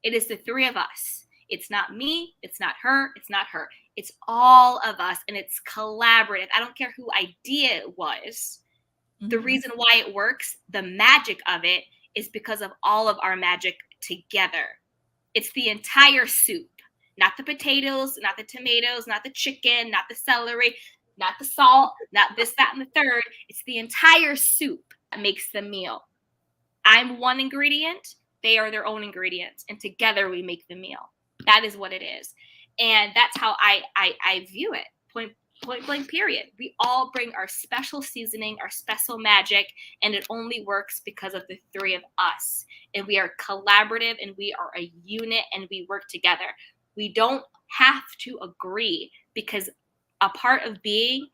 It is the three of us. It's not me. It's not her. It's not her. It's all of us, and it's collaborative. I don't care who idea it was. Mm-hmm. The reason why it works, the magic of it, is because of all of our magic together. It's the entire soup. Not the potatoes, not the tomatoes, not the chicken, not the celery, not the salt, not this, that, and the third. It's the entire soup that makes the meal. I'm one ingredient. They are their own ingredients. And together we make the meal. That is what it is. And that's how I view it. Point blank, period. We all bring our special seasoning, our special magic, and it only works because of the three of us. And we are collaborative, and we are a unit, and we work together. We don't have to agree, because a part of being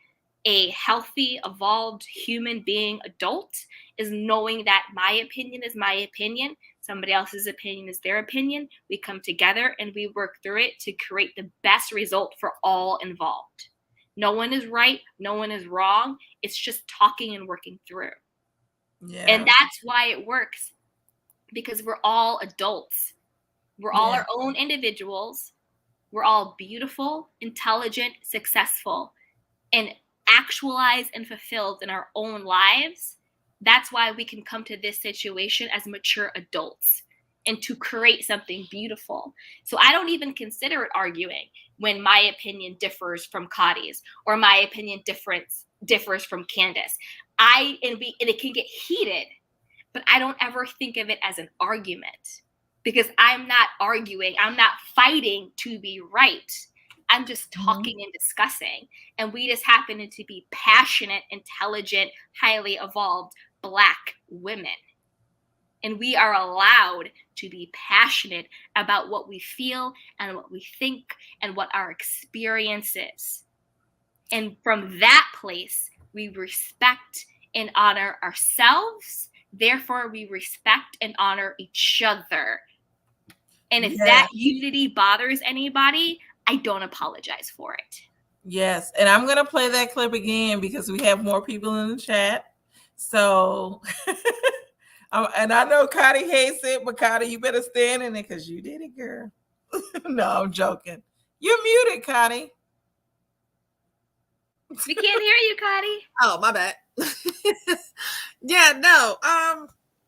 a healthy, evolved human being adult is knowing that my opinion is my opinion. Somebody else's opinion is their opinion. We come together and we work through it to create the best result for all involved. No one is right. No one is wrong. It's just talking and working through. Yeah. And that's why it works, because we're all adults. We're all our own individuals. We're all beautiful, intelligent, successful, and actualized and fulfilled in our own lives. That's why we can come to this situation as mature adults and to create something beautiful. So I don't even consider it arguing when my opinion differs from Cotty's or my opinion differs from Candace. And it can get heated, but I don't ever think of it as an argument, because I'm not arguing. I'm not fighting to be right. I'm just talking and discussing. And we just happen to be passionate, intelligent, highly evolved Black women. And we are allowed to be passionate about what we feel and what we think and what our experience is. And from that place, we respect and honor ourselves. Therefore, we respect and honor each other. And if that unity bothers anybody, I don't apologize for it. Yes. And I'm going to play that clip again because we have more people in the chat. So, and I know Cotty hates it, but Cotty, you better stand in it because you did it, girl. No, I'm joking. You're muted, Cotty. We can't hear you, Cotty. Oh, my bad. Yeah, no.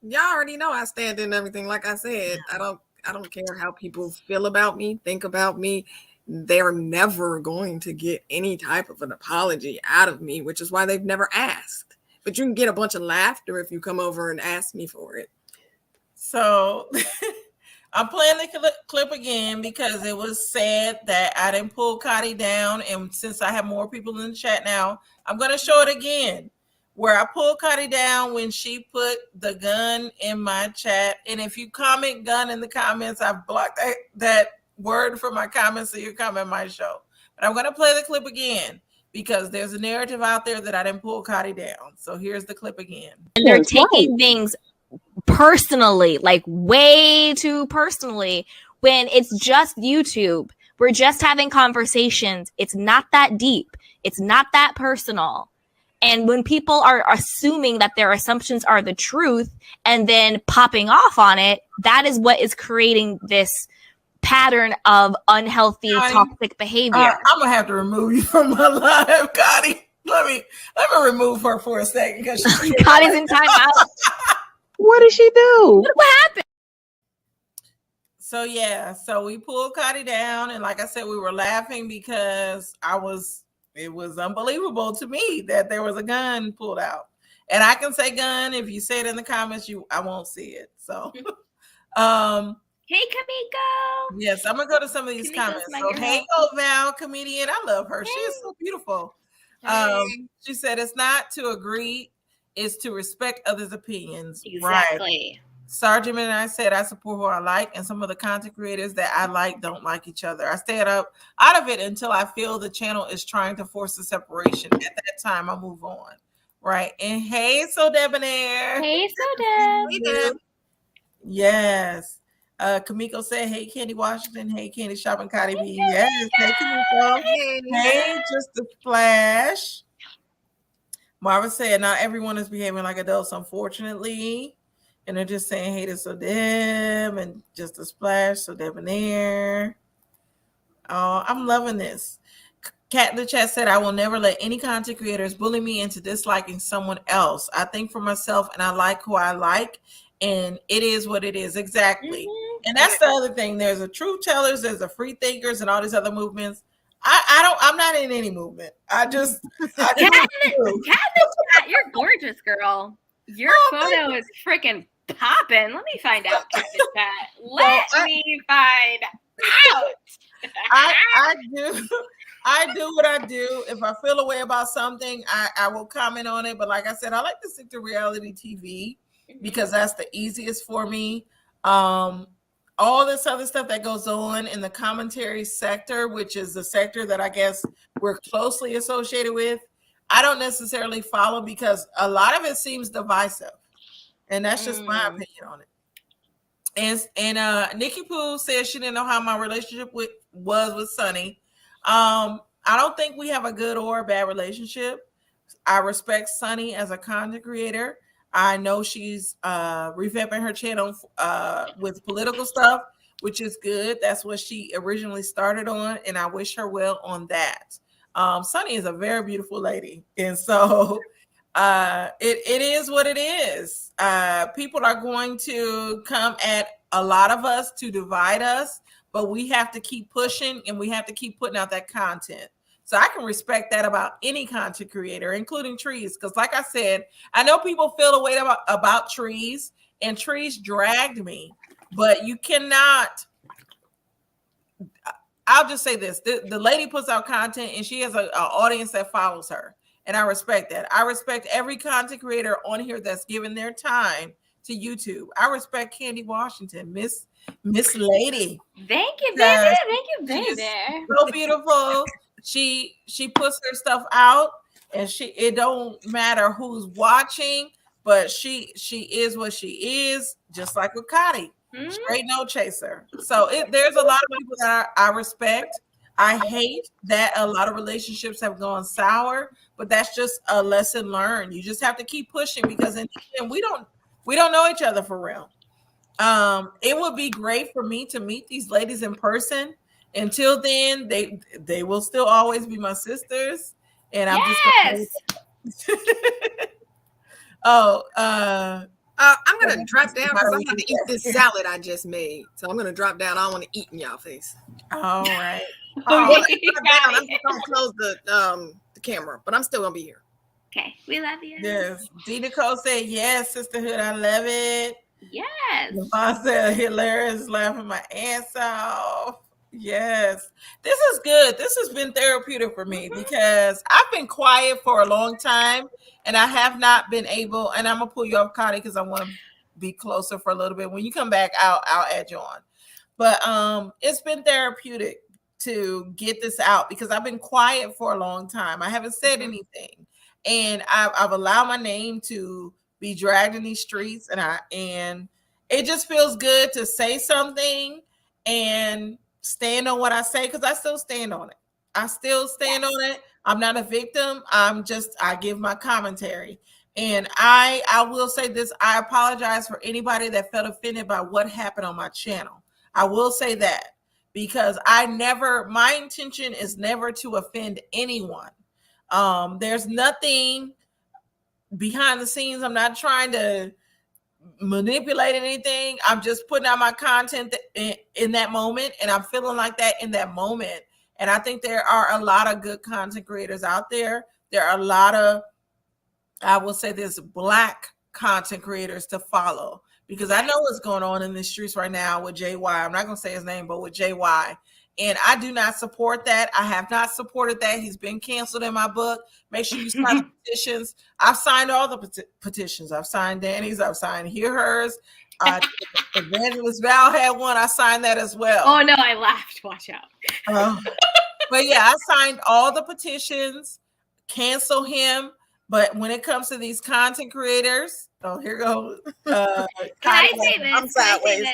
Y'all already know I stand in everything. Like I said, I don't care how people feel about me, think about me. They're never going to get any type of an apology out of me, which is why they've never asked. But you can get a bunch of laughter if you come over and ask me for it. So I'm playing the clip again because it was said that I didn't pull Cotty down. And since I have more people in the chat now, I'm going to show it again where I pulled Cotty down when she put the gun in my chat. And if you comment gun in the comments, I've blocked that word from my comments, so your comment might show. But I'm going to play the clip again because there's a narrative out there that I didn't pull Cotty down. So here's the clip again. And they're taking things personally, like way too personally, when it's just YouTube. We're just having conversations. It's not that deep. It's not that personal. And when people are assuming that their assumptions are the truth and then popping off on it, that is what is creating this pattern of unhealthy, toxic behavior. I'm gonna have to remove you from my live, Cotty. Let me remove her for a second because Cotty's in timeout. What did she do? What happened? So yeah, so we pulled Cotty down, and like I said, we were laughing because it was unbelievable to me that there was a gun pulled out. And I can say gun. If you say it in the comments, I won't see it. So Hey, Kamiko. yes, I'm gonna go to some of these comments. So hey, Val, comedian, I love her. She is so beautiful. She said it's not to agree, it's to respect others' opinions. Exactly. Right. Sergeant and I said I support who I like, and some of the content creators that I like don't like each other. I stayed out of it until I feel the channel is trying to force a separation. At that time, I move on. Right. And hey, So Debonair. Hey, So Deb. Yes. Kamiko said, hey, Candy Washington. Hey, Candy Shopping Cotty B. Yes. Hey, Kamiko. Hey, just a splash. Marva said, not everyone is behaving like adults, unfortunately. And they're just saying, hey, to So Deb and just a splash, So Debonair. Oh, I'm loving this. Cat in the chat said, I will never let any content creators bully me into disliking someone else. I think for myself and I like who I like. And it is what it is. Exactly. Mm-hmm. And that's the other thing. There's a truth tellers, there's a free thinkers and all these other movements. I'm not in any movement. Cat in the chat, you're gorgeous, girl. Your photo is freaking popping. Let me find out, Cat in the chat. Let me find out. I do what I do. If I feel a way about something, I will comment on it. But like I said, I like to stick to reality TV because that's the easiest for me. All this other stuff that goes on in the commentary sector, which is the sector that I guess we're closely associated with, I don't necessarily follow because a lot of it seems divisive. And that's just my opinion on it. And Nikki Pooh said she didn't know how my relationship was with Sunny. I don't think we have a good or a bad relationship. I respect Sunny as a content creator. I know she's revamping her channel with political stuff, which is good. That's what she originally started on, and I wish her well on that. Sunny is a very beautiful lady, and so it is what it is. People are going to come at a lot of us to divide us, but we have to keep pushing, and we have to keep putting out that content. So I can respect that about any content creator, including Trees. Because like I said, I know people feel a way about Trees, and Trees dragged me. But you cannot, I'll just say this. The lady puts out content, and she has an audience that follows her. And I respect that. I respect every content creator on here that's given their time to YouTube. I respect Candy Washington, Miss Lady. Thank you, baby. Thank you, baby. So beautiful. she puts her stuff out, and it don't matter who's watching, but she is what she is, just like with Cotty. Straight no chaser. So there's a lot of people that I respect. I hate that a lot of relationships have gone sour, but that's just a lesson learned. You just have to keep pushing, because in the end, we don't know each other for real. It would be great for me to meet these ladies in person. Until then, they will still always be my sisters, and I'm just I'm gonna drop down because I'm gonna eat this salad I just made. So I'm gonna drop down. I don't want to eat in y'all face. all right. I'm just gonna close the camera, but I'm still gonna be here. Okay, we love you. Yes. D. Nicole said, yes, sisterhood, I love it. Yes. Lavon said, hilarious, laughing my ass off. Yes. This is good. This has been therapeutic for me because I've been quiet for a long time and I have not been able, and I'm going to pull you off, Connie, because I want to be closer for a little bit. When you come back, I'll add you on. But it's been therapeutic to get this out because I've been quiet for a long time. I haven't said anything. And I've allowed my name to be dragged in these streets, and it just feels good to say something and stand on what I say, because I still stand on it. I still stand on it. I'm not a victim. I give my commentary. And I will say this, I apologize for anybody that felt offended by what happened on my channel. I will say that, because my intention is never to offend anyone. There's nothing behind the scenes. I'm not trying to manipulate anything. I'm just putting out my content in that moment, and I'm feeling like that in that moment. And I think there are a lot of good content creators out there. There are a lot of, I will say this, Black content creators to follow, because I know what's going on in the streets right now with JY. I'm not going to say his name, but with JY. And I do not support that. I have not supported that. He's been canceled in my book. Make sure you sign the petitions. I've signed all the petitions. I've signed Danny's. I've signed Hear Hers. Evangelist Val had one. I signed that as well. Oh, no, I laughed. Watch out. But yeah, I signed all the petitions. Cancel him. But when it comes to these content creators, here goes. Can I say this? I'm sideways.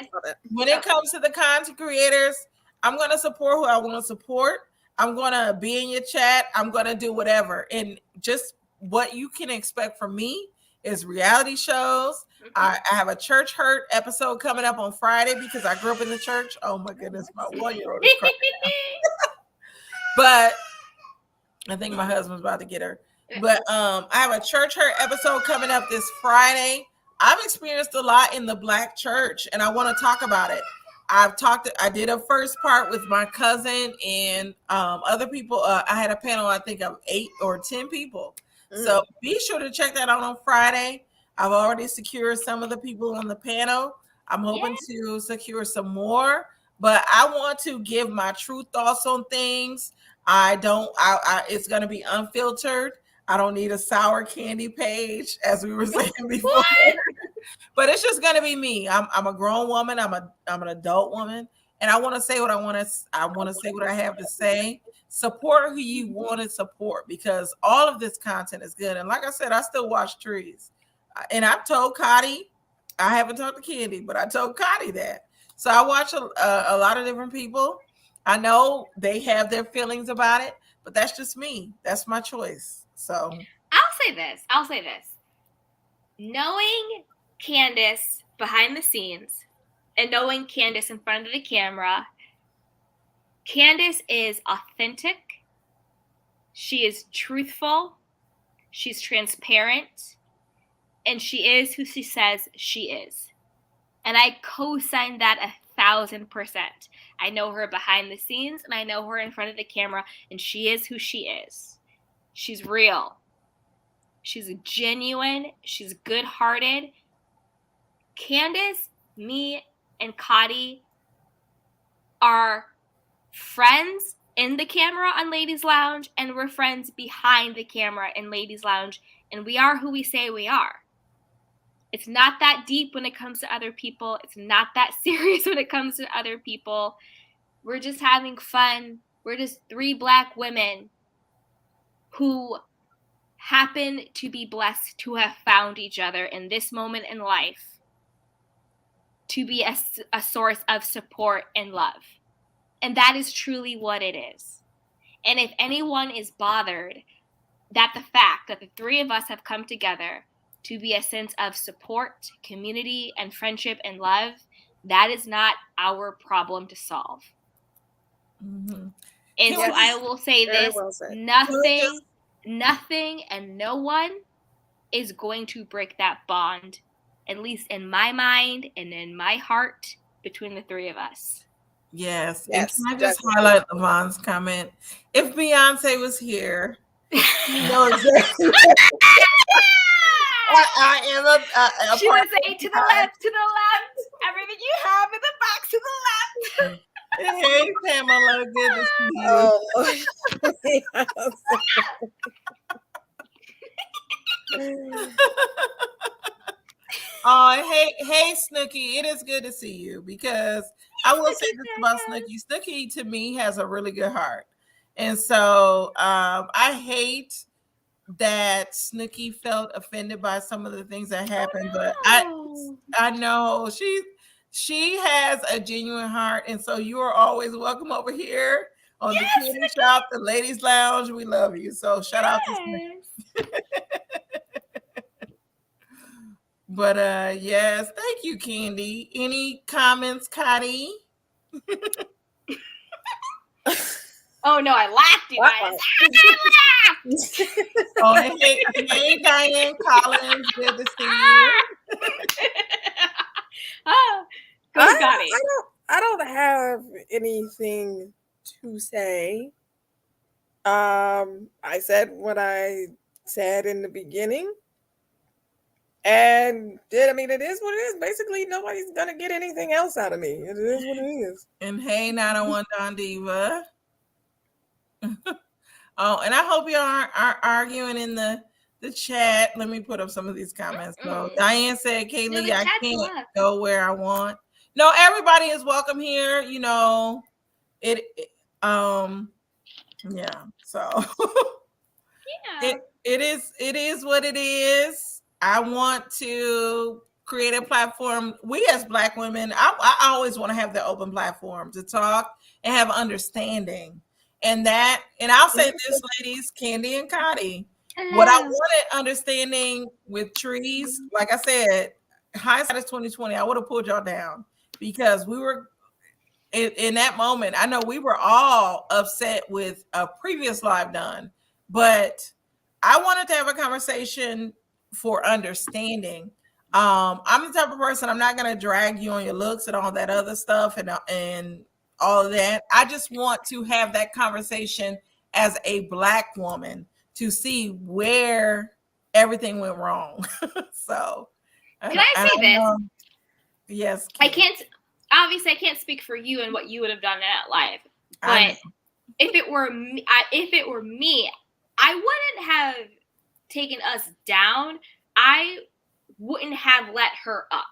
When it comes to the content creators, I'm going to support who I want to support. I'm going to be in your chat. I'm going to do whatever. And just what you can expect from me is reality shows. Mm-hmm. I have a church hurt episode coming up on Friday because I grew up in the church. Oh my goodness, my 1-year-old is crying. But I think my husband's about to get her. But I have a church hurt episode coming up this Friday. I've experienced a lot in the Black church, and I want to talk about it. I did a first part with my cousin and other people. I had a panel, I think, of 8 or 10 people. So be sure to check that out on Friday. I've already secured some of the people on the panel. I'm hoping to secure some more, but I want to give my true thoughts on things. It's going to be unfiltered. I don't need a sour candy page, as we were saying before. But it's just gonna be me. I'm a grown woman. I'm an adult woman, and I want to say what I want to. I want to say what I have to say. Support who you want to support, because all of this content is good. And like I said, I still watch Trees, and I've told Cotty. I haven't talked to Candy, but I told Cotty that. So I watch a lot of different people. I know they have their feelings about it, but that's just me. That's my choice. So I'll say this. Knowing Candace behind the scenes and knowing Candace in front of the camera, Candace is authentic. She is truthful. She's transparent. And she is who she says she is. And I co-sign that 1,000%. I know her behind the scenes and I know her in front of the camera, and she is who she is. She's real. She's genuine. She's good-hearted. Candace, me, and Cotty are friends in the camera on Ladies Lounge, and we're friends behind the camera in Ladies Lounge, and we are who we say we are. It's not that deep when it comes to other people. It's not that serious when it comes to other people. We're just having fun We're just 3 Black women who happen to be blessed to have found each other in this moment in life to be a source of support and love. And that is truly what it is. And if anyone is bothered that the fact that the 3 of us have come together to be a sense of support, community, and friendship and love, that is not our problem to solve. Mm-hmm. And so I will say Very this, well said. nothing and no one is going to break that bond, at least in my mind and in my heart, between the 3 of us. Yes. Yes, And can I just definitely. highlight Levon's comment? If Beyonce was here, you know exactly. I am a She would say, to the left, everything you have in the box to the left. Hey, Pamela, good to see you. Oh, hey, Snooki, it is good to see you, because I will say this about Snooki. Snooki, to me, has a really good heart. And so I hate that Snooki felt offended by some of the things that happened, but I know she has a genuine heart, and so you are always welcome over here on the Candy Shop, the Ladies Lounge. We love you. So shout out to Snooki. But yes, thank you, Candy. Any comments, Cotty? Oh no, I laughed, you guys. Oh, hey, Diane Collins, good to see you. Go, Scotty. I don't have anything to say. I said what I said in the beginning. And it is what it is. Basically, nobody's gonna get anything else out of me. It is what it is. And hey, 901 Don Diva. Oh, and I hope y'all aren't arguing in the chat. Let me put up some of these comments. So Diane said, Kaylee, I can't go where I want. No, everybody is welcome here. You know, yeah. So yeah. It is what it is. I want to create a platform. We as Black women, I always want to have the open platform to talk and have understanding. And I'll say this, ladies, Candy and Cotty. Hello. What I wanted understanding with Trees, like I said, hindsight is 2020. I would have pulled y'all down, because we were in that moment. I know we were all upset with a previous live done, but I wanted to have a conversation for understanding. I'm the type of person, I'm not going to drag you on your looks and all that other stuff and all of that. I just want to have that conversation as a Black woman to see where everything went wrong. So can I say this? Yes. I can't speak for you and what you would have done at live, but if it were me, I wouldn't have taken us down. I wouldn't have let her up.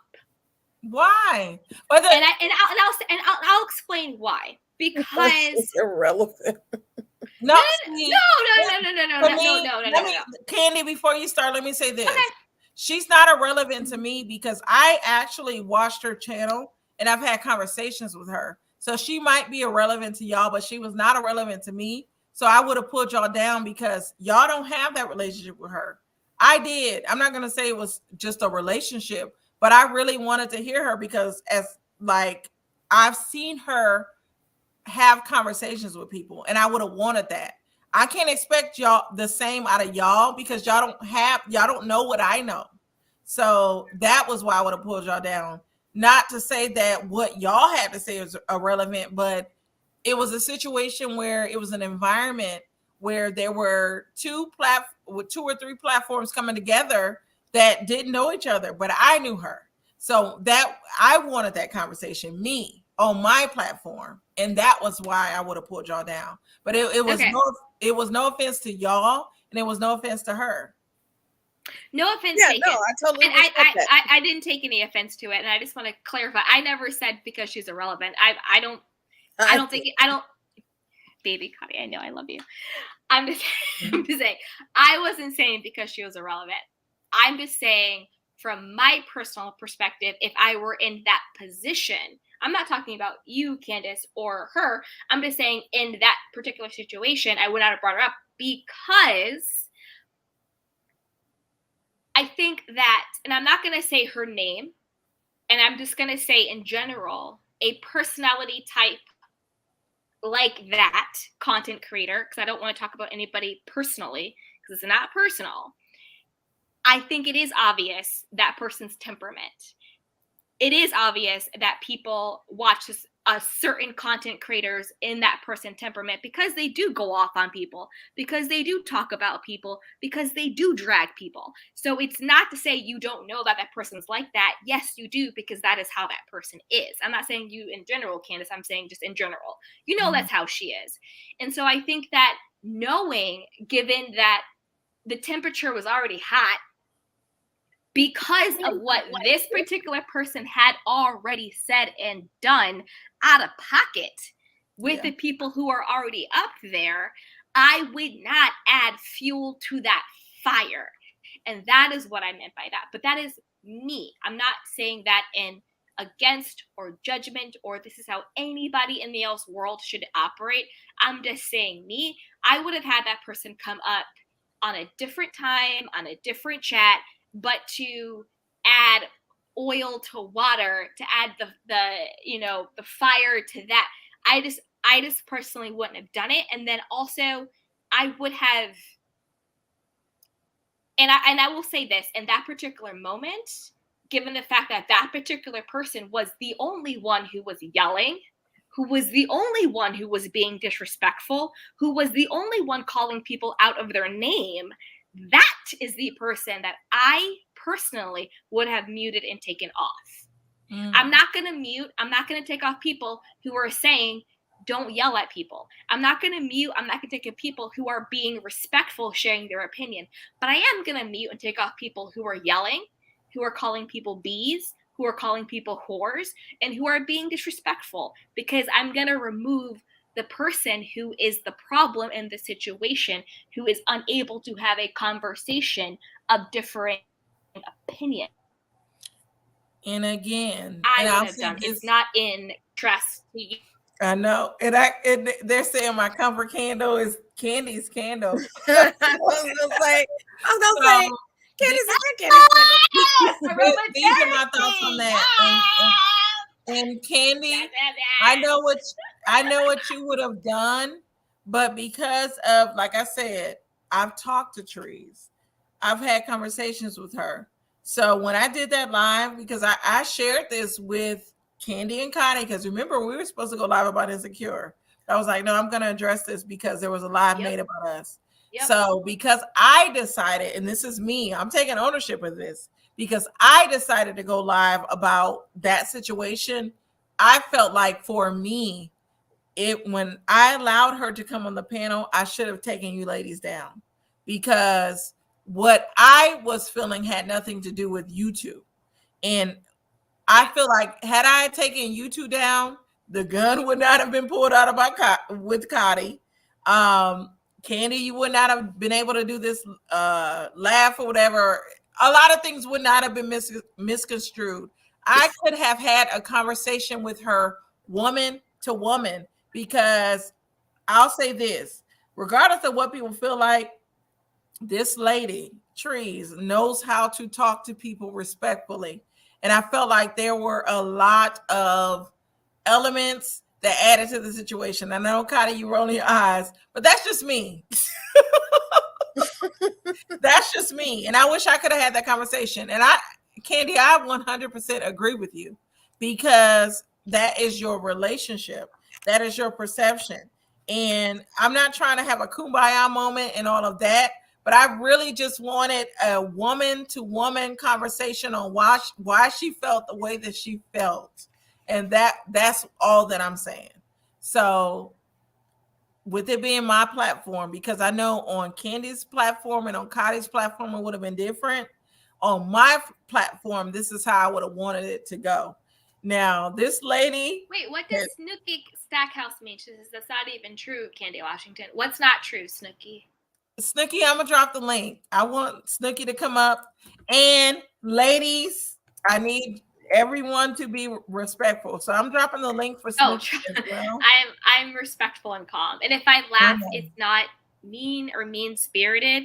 Why? I'll explain why. Because it's irrelevant. No. Candy, before you start, let me say this. Okay. She's not irrelevant to me because I actually watched her channel and I've had conversations with her. So she might be irrelevant to y'all, but she was not irrelevant to me. So I would have put y'all down because y'all don't have that relationship with her. I did. I'm not going to say it was just a relationship, but I really wanted to hear her because I've seen her have conversations with people and I would have wanted that. I can't expect y'all the same out of y'all because y'all don't know what I know. So that was why I would have pulled y'all down. Not to say that what y'all had to say is irrelevant, but it was a situation where it was an environment where there were two or three platforms coming together that didn't know each other, but I knew her. So that I wanted that conversation, me on my platform. And that was why I would have pulled y'all down. But it was no offense to y'all, and it was no offense to her. No offense taken. No, I totally I didn't take any offense to it, and I just want to clarify. I never said because she's irrelevant. I don't baby Connie, I know I love you. I'm just saying, I wasn't saying because she was irrelevant. I'm just saying from my personal perspective, if I were in that position, I'm not talking about you, Candace, or her. I'm just saying in that particular situation, I would not have brought her up because I think that, and I'm not going to say her name, and I'm just going to say in general, a personality type like that content creator, because I don't want to talk about anybody personally, because it's not personal. I think it is obvious that person's temperament. It is obvious that people watch certain content creators in that person temperament because they do go off on people, because they do talk about people, because they do drag people. So it's not to say you don't know that that person's like that. Yes, you do, because that is how that person is. I'm not saying you in general, Candace. I'm saying just in general. You know, that's how she is. And so I think that knowing, given that the temperature was already hot, because of what this particular person had already said and done out of pocket with the people who are already up there, I would not add fuel to that fire. And that is what I meant by that. But that is me. I'm not saying that in against or judgment or this is how anybody in the else world should operate. I'm just saying me. I would have had that person come up on a different time, on a different chat, but to add oil to water, to add the fire to that, I just personally wouldn't have done it. And then also I would have, and I will say this, in that particular moment, given the fact that that particular person was the only one who was yelling, who was the only one who was being disrespectful, who was the only one calling people out of their name, that is the person that I personally would have muted and taken off. I'm not going to mute. I'm not going to take off people who are saying, don't yell at people. I'm not going to mute. I'm not going to take off people who are being respectful, sharing their opinion. But I am going to mute and take off people who are yelling, who are calling people bees, who are calling people whores, and who are being disrespectful, because I'm going to remove the person who is the problem in the situation, who is unable to have a conversation of differing opinion. And again, I would have done it's not in trust to you. I know, and they're saying my comfort candle is Candy's candle. I was gonna say, Candy's these are my thoughts on that. And Candy, I know what you would have done, but because of, like I said, I've talked to Trees, I've had conversations with her. So when I did that live, because I shared this with Candy and Connie, because remember we were supposed to go live about Insecure. I was like, no, I'm going to address this because there was a live made about us. So because I decided, and this is me, I'm taking ownership of this, because I decided to go live about that situation. I felt like for me, when I allowed her to come on the panel, I should have taken you ladies down, because what I was feeling had nothing to do with you two. And I feel like had I taken you two down, the gun would not have been pulled out of with Cotty. Candy, you would not have been able to do this laugh or whatever. A lot of things would not have been misconstrued. I could have had a conversation with her woman to woman, because I'll say this, regardless of what people feel like, this lady, Trees, knows how to talk to people respectfully. And I felt like there were a lot of elements that added to the situation. I know, Cotty, you rolling your eyes, but that's just me. That's just me. And I wish I could have had that conversation. And Candy, I 100% agree with you, because that is your relationship. That is your perception. And I'm not trying to have a kumbaya moment and all of that, but I really just wanted a woman to woman conversation on why she felt the way that she felt. And that's all that I'm saying. So with it being my platform, because I know on Candy's platform and on Cotty's platform, it would have been different. On my platform, this is how I would have wanted it to go. Now, this lady. Wait, what does Snooki Stackhouse mean? She says that's not even true, Candy Washington. What's not true, Snooki? Snooki, I'm gonna drop the link. I want Snooki to come up. And ladies, I need everyone to be respectful. So I'm dropping the link for Snooki as well. I'm respectful and calm. And if I laugh, it's not mean or mean-spirited.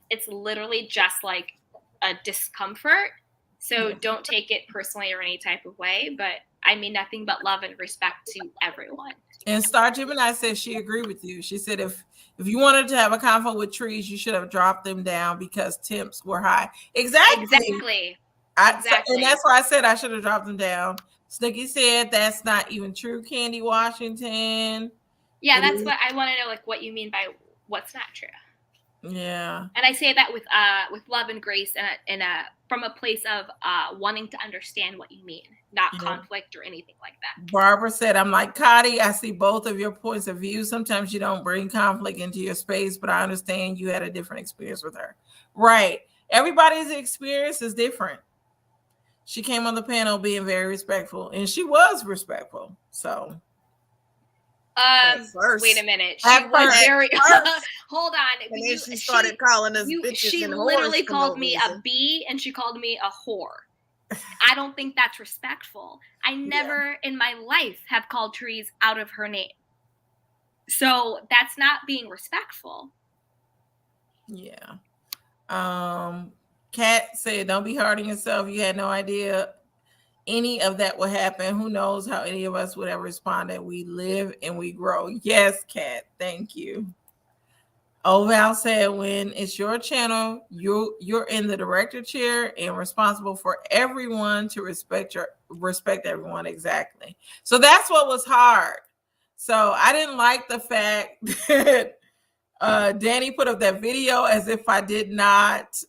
It's literally just like a discomfort. So don't take it personally or any type of way. But I mean nothing but love and respect to everyone. And Star Gemini said she agreed with you. She said if you wanted to have a convo with trees, you should have dropped them down because temps were high. Exactly. And that's why I said I should have dropped them down. Snooki said that's not even true, Candy Washington. Yeah, that's what I want to know, like what you mean by what's not true. Yeah. And I say that with love and grace and from a place of wanting to understand what you mean, not conflict or anything like that. Barbara said, I'm like, Cotty, I see both of your points of view. Sometimes you don't bring conflict into your space, but I understand you had a different experience with her. Right. Everybody's experience is different. She came on the panel being very respectful, and she was respectful. So wait a minute. She was very hold on. And then she started calling us bitches. She and literally whores called no me reason. a bee and she called me a whore. I don't think that's respectful. I never in my life have called Trees out of her name. So that's not being respectful. Yeah. Kat said, don't be hard on yourself. You had no idea any of that would happen. Who knows how any of us would have responded. We live and we grow. Yes, Kat. Thank you. Oval said, when it's your channel, you're in the director chair and responsible for everyone to respect everyone. Exactly. So that's what was hard. So I didn't like the fact that Danny put up that video as if I did not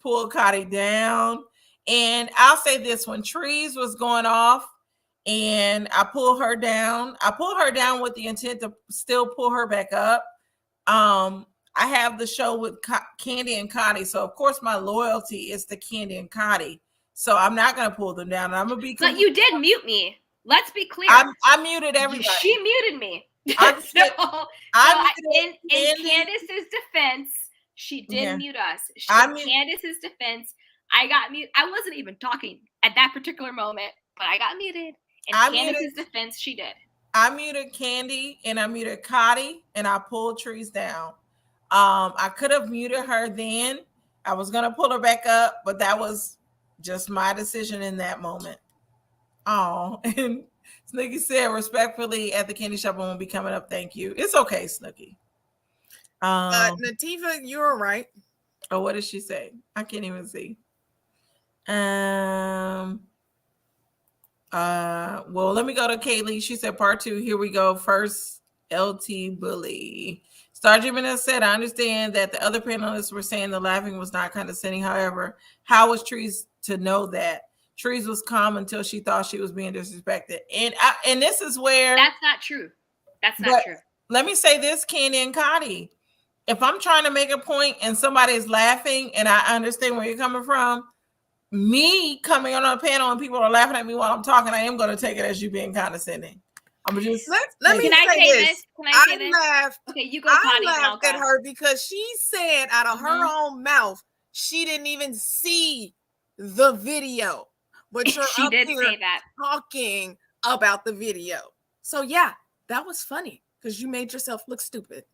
pull Cotty down. And I'll say this, when Trees was going off and I pulled her down with the intent to still pull her back up. I have the show with Candy and Cotty. So of course my loyalty is to Candy and Cotty. So I'm not going to pull them down. I'm going to be. But you did mute me. Let's be clear. I muted everybody. She muted me. In Candace's defense, she did mute us. In Candace's defense, I got muted. I wasn't even talking at that particular moment, but I got muted. In Candace's defense, she did. I muted Candy and I muted Cotty and I pulled Trees down. I could have muted her then. I was going to pull her back up, but that was just my decision in that moment. Oh, and Snooki said, respectfully, at the candy shop, I won't be coming up. Thank you. It's okay, Snooki. Nativa, you're right. Oh, what did she say? I can't even see. Well, let me go to Kaylee. She said part 2. Here we go. First, LT bully. Star Gemini said, I understand that the other panelists were saying the laughing was not condescending. However, how was Trees to know that? Trees was calm until she thought she was being disrespected. And this is where... That's not true. That's not true. Let me say this, Candy and Cotty. If I'm trying to make a point and somebody is laughing and I understand where you're coming from, me coming on a panel and people are laughing at me while I'm talking, I am going to take it as you being condescending. I'm just... Let me Can I say this? Can I say this? this? Laughed. Okay, you go, I Cotty. laughed at her because she said out of her own mouth, she didn't even see the video. But you're she did say that talking about the video. So yeah, that was funny because you made yourself look stupid.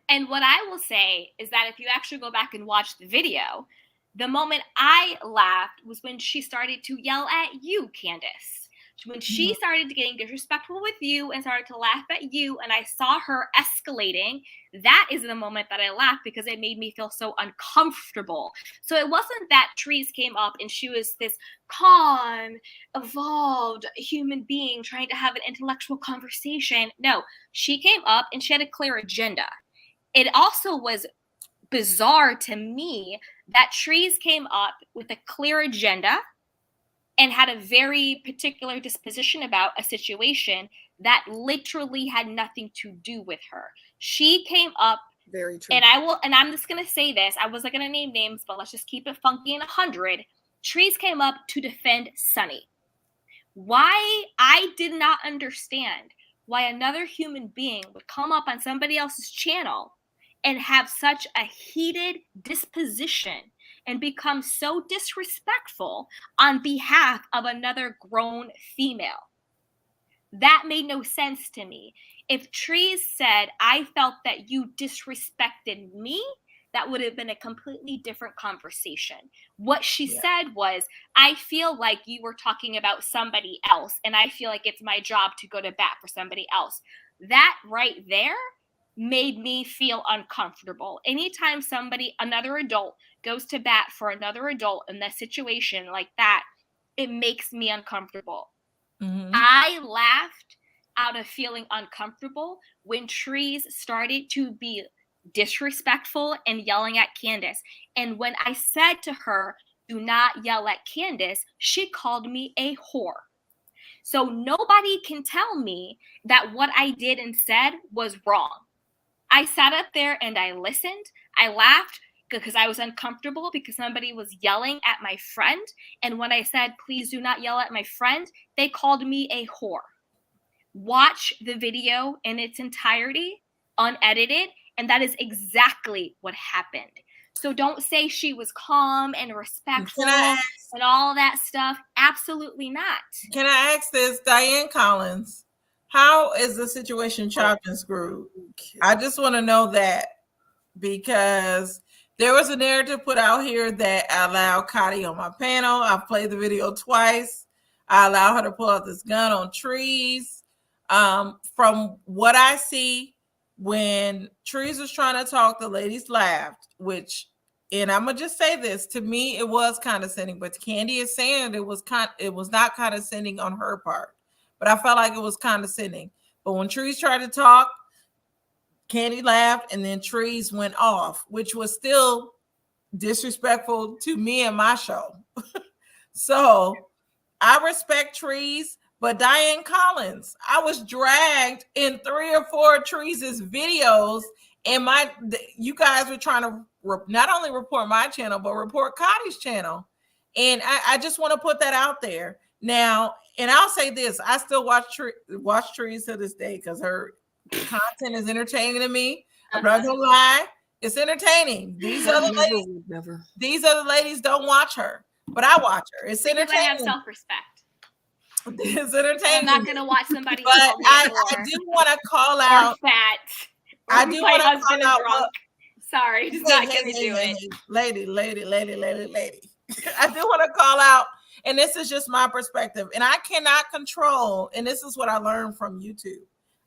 And what I will say is that if you actually go back and watch the video, the moment I laughed was when she started to yell at you, Candace. When she started getting disrespectful with you and started to laugh at you, and I saw her escalating, that is the moment that I laughed because it made me feel so uncomfortable. So it wasn't that Trees came up and she was this calm, evolved human being trying to have an intellectual conversation. No, she came up and she had a clear agenda. It also was bizarre to me that Trees came up with a clear agenda and had a very particular disposition about a situation that literally had nothing to do with her. She came up, very true. And I'm just gonna say this. I wasn't gonna name names, but let's just keep it funky and 100. Trees came up to defend Sunny. Why? I did not understand why another human being would come up on somebody else's channel and have such a heated disposition and become so disrespectful on behalf of another grown female. That made no sense to me. If Trees said, I felt that you disrespected me, that would have been a completely different conversation. What she said was, I feel like you were talking about somebody else, and I feel like it's my job to go to bat for somebody else. That right there made me feel uncomfortable. Anytime somebody, another adult, goes to bat for another adult in that situation like that, it makes me uncomfortable. Mhm. I laughed out of feeling uncomfortable when Trees started to be disrespectful and yelling at Candace. And when I said to her, do not yell at Candace, she called me a whore. So nobody can tell me that what I did and said was wrong. I sat up there and I listened. I laughed because I was uncomfortable because somebody was yelling at my friend. And when I said, please do not yell at my friend, they called me a whore. Watch the video in its entirety, unedited, and that is exactly what happened. So don't say she was calm and respectful and all that stuff. Absolutely not. Can I ask this, Diane Collins? How is the situation chopped and screwed? I just want to know that, because there was a narrative put out here that I allowed Cotty on my panel. I've played the video twice. I allow her to pull out this gun on Trees. From what I see, when Trees was trying to talk, the ladies laughed, which, and I'm gonna just say this, to me it was condescending, but Candy is saying it was not condescending on her part, but I felt like it was condescending. But when Trees tried to talk, Candy laughed, and then Trees went off, which was still disrespectful to me and my show. So I respect Trees, but Diane Collins, I was dragged in 3 or 4 Trees' videos, and you guys were trying to not only report my channel, but report Cotty's channel. And I just want to put that out there now. And I'll say this, I still watch Trees to this day because her content is entertaining to me. I'm not gonna lie, it's entertaining. These other ladies don't watch her, but I watch her. It's entertaining. I have self-respect. It's entertaining. I'm not gonna watch somebody. But I do want to call out. Or fat. Or I do want to call out. Drunk. Sorry, just not gonna do it. Lady. I do want to call out, and this is just my perspective, and I cannot control. And this is what I learned from YouTube.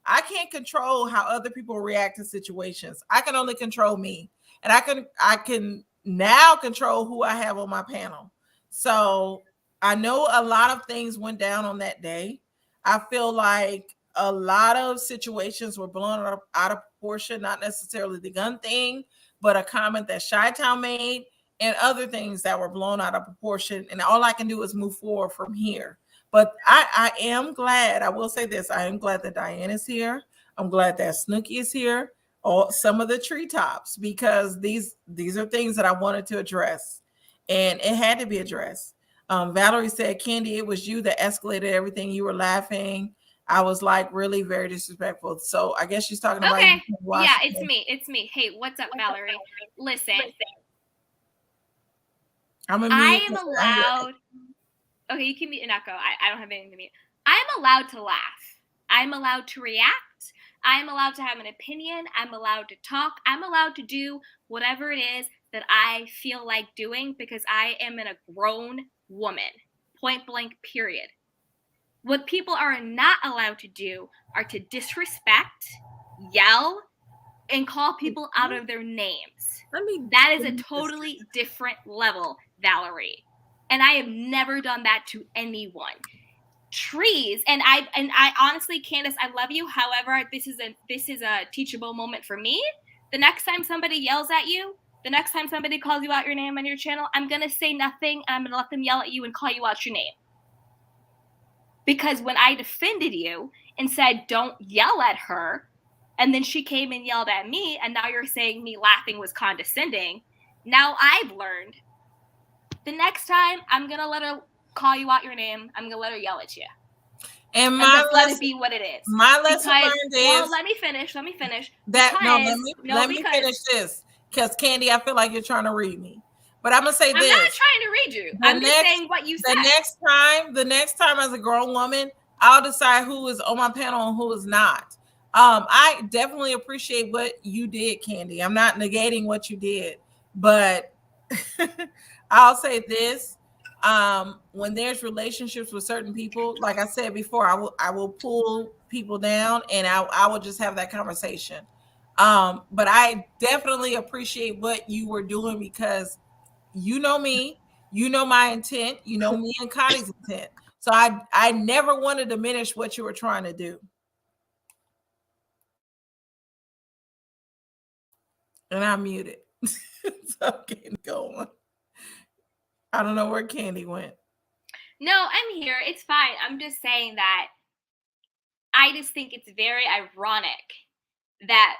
I can't control how other people react to situations. I can only control me. And I can now control who I have on my panel. So I know a lot of things went down on that day. I feel like a lot of situations were blown out of proportion, not necessarily the gun thing, but a comment that Chi-Town made and other things that were blown out of proportion. And all I can do is move forward from here. But I am glad, I will say this, I am glad that Diane is here. I'm glad that Snooki is here, or some of the treetops, because these are things that I wanted to address, and it had to be addressed. Valerie said, Candy, it was you that escalated everything. You were laughing. I was like really very disrespectful. So I guess she's talking about. Okay. Yeah, it's me. Hey, what's up, Valerie? Listen. I am allowed. Okay, you can mute an echo. I don't have anything to mute. I'm allowed to laugh. I'm allowed to react. I'm allowed to have an opinion. I'm allowed to talk. I'm allowed to do whatever it is that I feel like doing, because I am a grown woman. Point blank, period. What people are not allowed to do are to disrespect, yell, and call people out of their names. That is a totally different level, Valerie. And I have never done that to anyone. Trees, and I honestly, Candace, I love you. However, this is a teachable moment for me. The next time somebody yells at you, the next time somebody calls you out your name on your channel, I'm gonna say nothing, and I'm gonna let them yell at you and call you out your name. Because when I defended you and said don't yell at her, and then she came and yelled at me, and now you're saying me laughing was condescending. Now I've learned. The next time, I'm going to let her call you out your name. I'm going to let her yell at you. And And my just let it lesson, be what it is. my lesson Because, learned well, is let me finish. that let me Because finish this, because Candy, I feel like you're trying to read me. But I'm gonna say I'm this. not trying to read you. I'm just saying what you said. The next time as a grown woman, I'll decide who is on my panel and who is not. I definitely appreciate what you did, Candy. I'm not negating what you did, but I'll say this. When there's relationships with certain people, like I said before, I will pull people down and I will just have that conversation. But I definitely appreciate what you were doing, because you know me, you know my intent, you know me and Connie's intent. So I never want to diminish what you were trying to do. And I muted. So getting going. I don't know where Candy went. No, I'm here. It's fine. I'm just saying that I just think it's very ironic that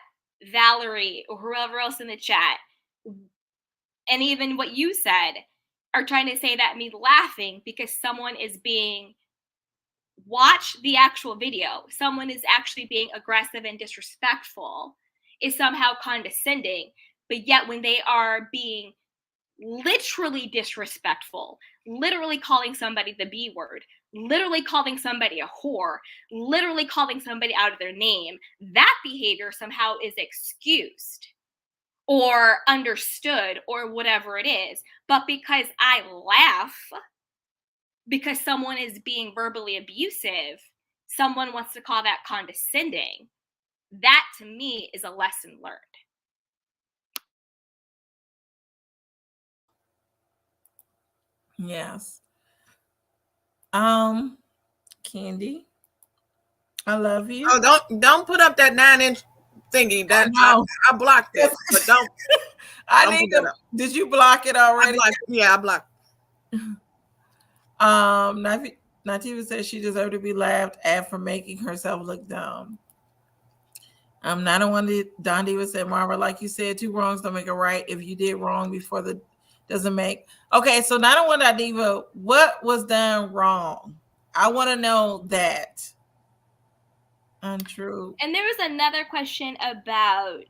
Valerie or whoever else in the chat, and even what you said, are trying to say that me laughing because someone is being, watch the actual video, someone is actually being aggressive and disrespectful, is somehow condescending. But yet when they are being literally disrespectful, literally calling somebody the B word, literally calling somebody a whore, literally calling somebody out of their name, that behavior somehow is excused or understood or whatever it is. But because I laugh because someone is being verbally abusive, someone wants to call that condescending. That to me is a lesson learned. Yes. Candy, I love you. Oh, don't put up that 9-inch thingy. That I blocked it, but don't. I need to. Did you block it already? I blocked. Nativa says she deserved to be laughed at for making herself look dumb. Not a one that Don Diva said, Marva, like you said, two wrongs don't make a right. If you did wrong before the doesn't make. Okay, so not a one that Diva, what was done wrong? I want to know that. Untrue. And there was another question about,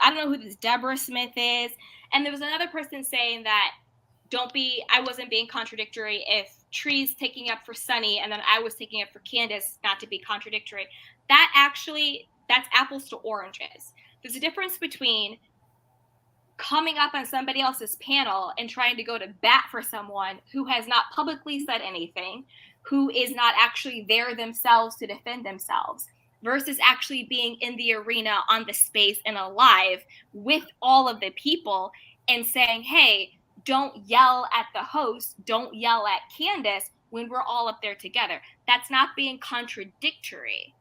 I don't know who this Deborah Smith is, and there was another person saying that I wasn't being contradictory if Tree's taking up for Sunny and then I was taking up for Candace, not to be contradictory. That's apples to oranges. There's a difference between coming up on somebody else's panel and trying to go to bat for someone who has not publicly said anything, who is not actually there themselves to defend themselves, versus actually being in the arena on the space and alive with all of the people and saying, hey, don't yell at the host, don't yell at Candace when we're all up there together. That's not being contradictory.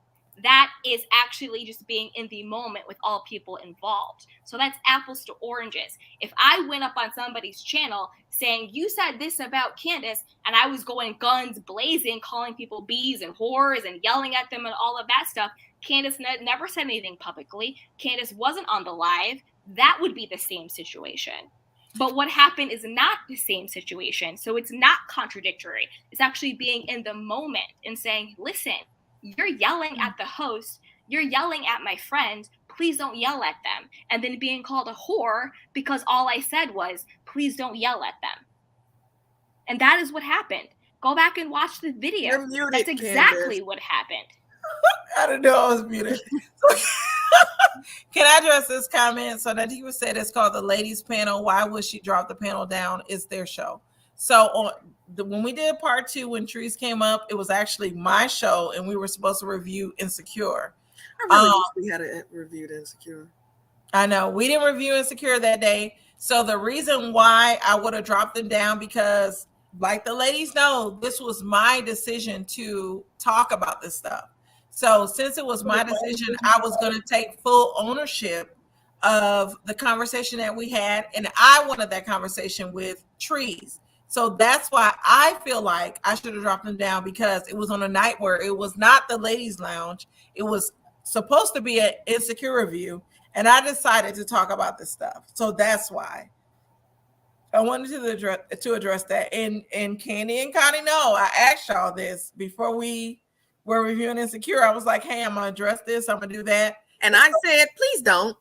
That is actually just being in the moment with all people involved. So that's apples to oranges. If I went up on somebody's channel saying, you said this about Candace, and I was going guns blazing, calling people bees and whores and yelling at them and all of that stuff, Candace never said anything publicly. Candace wasn't on the live. That would be the same situation. But what happened is not the same situation. So it's not contradictory. It's actually being in the moment and saying, listen, you're yelling at the host, you're yelling at my friend, please don't yell at them. And then being called a whore because all I said was, please don't yell at them. And that is what happened. Go back and watch the video. You're muted, that's exactly Candace. What happened. I didn't know I was muted. Can I address this comment? So Nativa said it's called the ladies panel. Why would she drop the panel down? It's their show. So when we did part 2, when Trees came up, it was actually my show, and we were supposed to review Insecure. I really wish we had reviewed Insecure. I know we didn't review Insecure that day. So the reason why I would have dropped them down, because like the ladies know, this was my decision to talk about this stuff. So since it was my decision, I was going to take full ownership of the conversation that we had. And I wanted that conversation with Trees. So that's why I feel like I should have dropped them down, because it was on a night where it was not the ladies lounge. It was supposed to be an Insecure review. And I decided to talk about this stuff. So that's why I wanted to address that. And Candy and Connie know I asked y'all this before we were reviewing Insecure, I was like, hey, I'm gonna address this, I'm gonna do that. And I said, please don't.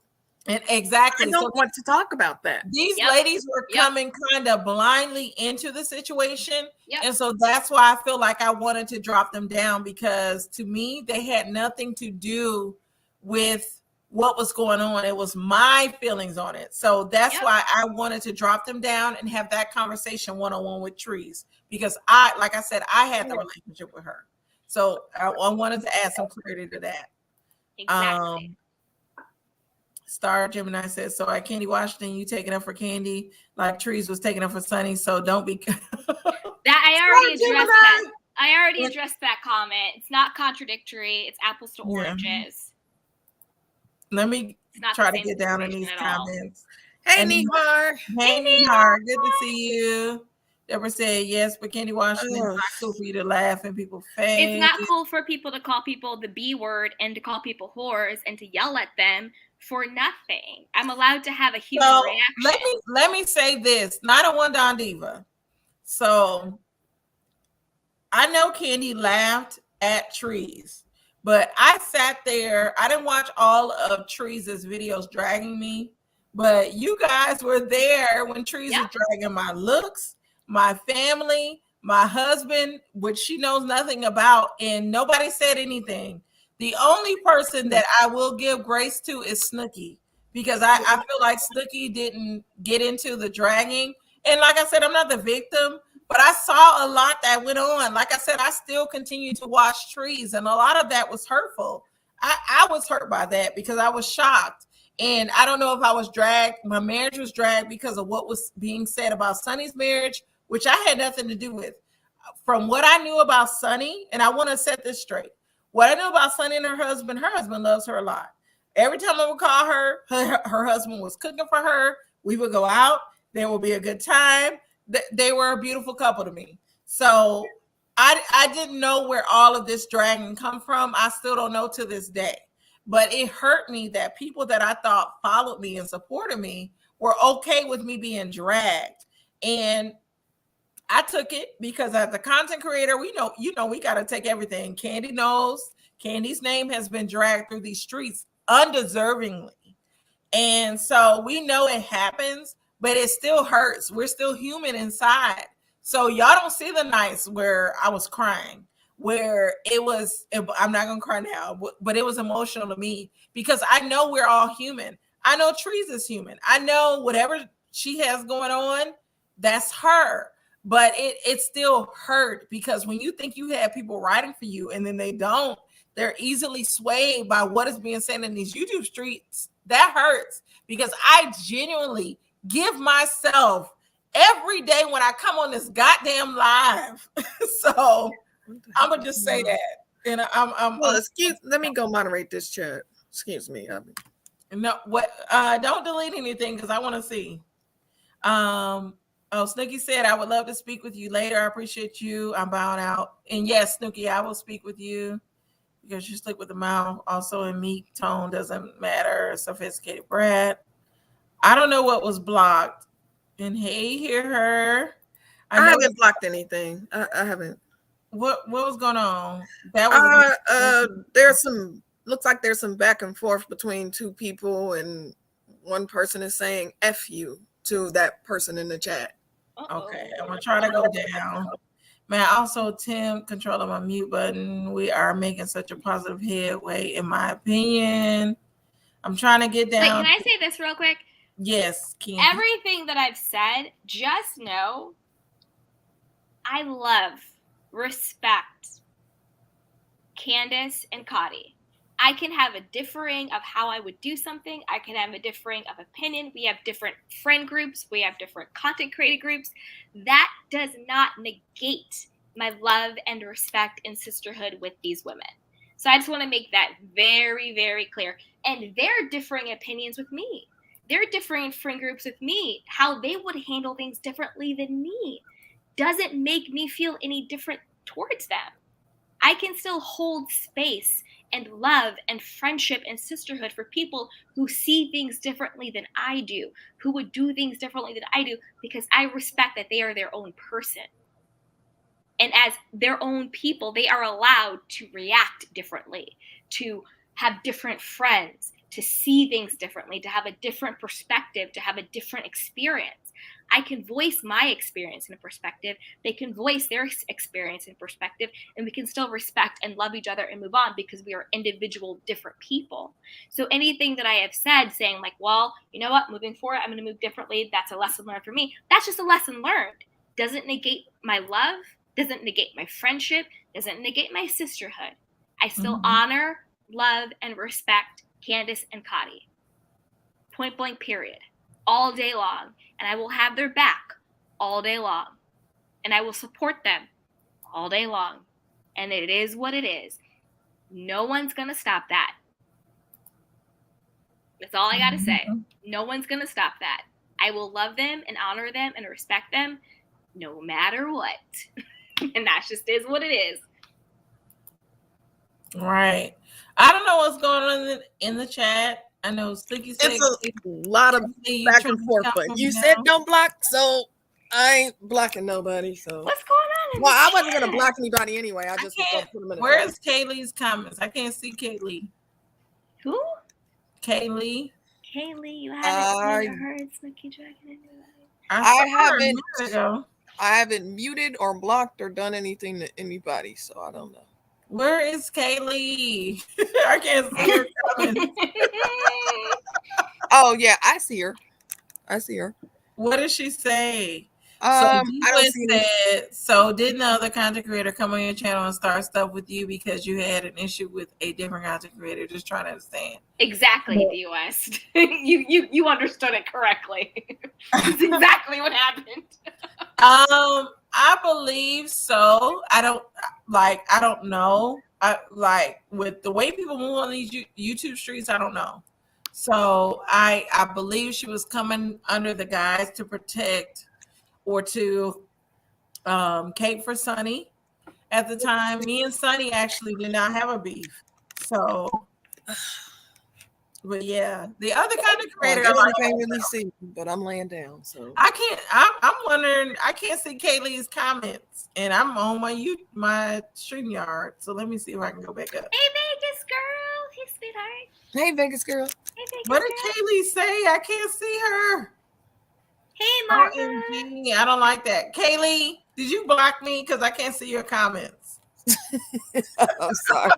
And exactly. I don't want to talk about that. These ladies were coming kind of blindly into the situation. And so that's why I feel like I wanted to drop them down, because to me, they had nothing to do with what was going on. It was my feelings on it. So that's why I wanted to drop them down and have that conversation one-on-one with Trees, because like I said, I had the relationship with her. So I wanted to add some clarity to that. Exactly. Star Gemini says, so at Candy Washington, you taking up for Candy like Trees was taking up for Sunny. So don't be. I already addressed that. I already addressed that comment. It's not contradictory. It's apples to oranges. Let me try to get down in these comments. Hey, Nihar. Hey, Nihar. Good to see you. Deborah said, yes, but Candy Washington, it's not cool for you to laugh in people's face. It's not cool for people to call people the B word and to call people whores and to yell at them for nothing. I'm allowed to have a human reaction. Let me say this, 901 Don Diva. So I know Candy laughed at Trees, but I sat there. I didn't watch all of Trees' videos dragging me, but you guys were there when Trees was dragging my looks, my family, my husband, which she knows nothing about, and nobody said anything. The only person that I will give grace to is Snooki, because I feel like Snooki didn't get into the dragging. And like I said, I'm not the victim, but I saw a lot that went on. Like I said, I still continue to watch Trees, and a lot of that was hurtful. I was hurt by that because I was shocked. And I don't know if I was dragged. My marriage was dragged because of what was being said about Sunny's marriage, which I had nothing to do with. From what I knew about Sunny, and I want to set this straight. What I know about Sunny and her husband loves her a lot. Every time I would call her, her husband was cooking for her. We would go out. There will be a good time. They were a beautiful couple to me. So I didn't know where all of this dragging come from. I still don't know to this day. But it hurt me that people that I thought followed me and supported me were okay with me being dragged. And I took it because as a content creator, we got to take everything. Candy knows. Candy's name has been dragged through these streets undeservingly. And so we know it happens, but it still hurts. We're still human inside. So y'all don't see the nights where I was crying, where I'm not going to cry now, but it was emotional to me because I know we're all human. I know Trees is human. I know whatever she has going on, that's her. But it still hurt because when you think you have people writing for you and then they don't, they're easily swayed by what is being said in these YouTube streets. That hurts because I genuinely give myself every day when I come on this goddamn live. So I'm gonna just say that. And let me go moderate this chat. Excuse me. No, don't delete anything because I want to see. Oh, Snooki said, I would love to speak with you later. I appreciate you. I'm bowing out. And yes, Snooki, I will speak with you because you sleep with the mouth. Also, in meek tone doesn't matter. Sophisticated brat. I don't know what was blocked. And hey, hear her. I haven't blocked anything. I haven't. What was going on? That was looks like there's some back and forth between two people, and one person is saying F you to that person in the chat. Okay, I'm gonna try to go down. Man, also Tim controlling my mute button. We are making such a positive headway, in my opinion. I'm trying to get down. Wait, can I say this real quick? Yes, Kim. Everything that I've said, just know I love, respect Candace and Cotty. I can have a differing of how I would do something. I can have a differing of opinion. We have different friend groups. We have different content creator groups. That does not negate my love and respect and sisterhood with these women. So I just want to make that very, very clear. And they're differing opinions with me. They're differing friend groups with me. How they would handle things differently than me doesn't make me feel any different towards them. I can still hold space and love and friendship and sisterhood for people who see things differently than I do, who would do things differently than I do, because I respect that they are their own person. And as their own people, they are allowed to react differently, to have different friends, to see things differently, to have a different perspective, to have a different experience. I can voice my experience and perspective. They can voice their experience and perspective, and we can still respect and love each other and move on because we are individual, different people. So anything that I have said saying like, well, you know what, moving forward, I'm going to move differently. That's a lesson learned for me. That's just a lesson learned. Doesn't negate my love, doesn't negate my friendship, doesn't negate my sisterhood. I still honor, love, and respect Candace and Cotty. Point blank, period. All day long. And I will have their back all day long. And I will support them all day long. And it is what it is. No one's going to stop that. That's all I got to say. No one's going to stop that. I will love them and honor them and respect them no matter what. And that just is what it is. Right. I don't know what's going on in the chat. I know Sticky said it's a lot of back and forth, but you said don't block, so I ain't blocking nobody. So what's going on? Well, I wasn't gonna block anybody anyway. I just was gonna put them in. Where's Kaylee's comments? I can't see Kaylee. Who? Kaylee. Kaylee, you haven't heard Snooki Dragon anybody? I haven't muted or blocked or done anything to anybody, so I don't know. Where is Kaylee? I can't see her comments. Oh yeah, I see her. What did she say? I don't see so didn't the other content creator come on your channel and start stuff with you because you had an issue with a different content creator? Just trying to understand. Exactly, the US. you understood it correctly. That's exactly what happened. I believe so. I don't know. I like with the way people move on these YouTube streets, I don't know. So I believe she was coming under the guise to protect or to cape for Sunny. At the time, me and Sunny actually did not have a beef. So, but yeah, the other content creator I can't really see, but I'm laying down. So I can't. I'm wondering. I can't see Kaylee's comments, and I'm on my StreamYard. So let me see if I can go back up. Hey, Vegas girl. Hey, sweetheart. Hey, Vegas girl. Hey, Vegas what did Kaylee say? I can't see her. Hey, Martha. I don't like that. Kaylee, did you block me? Because I can't see your comments. I'm sorry.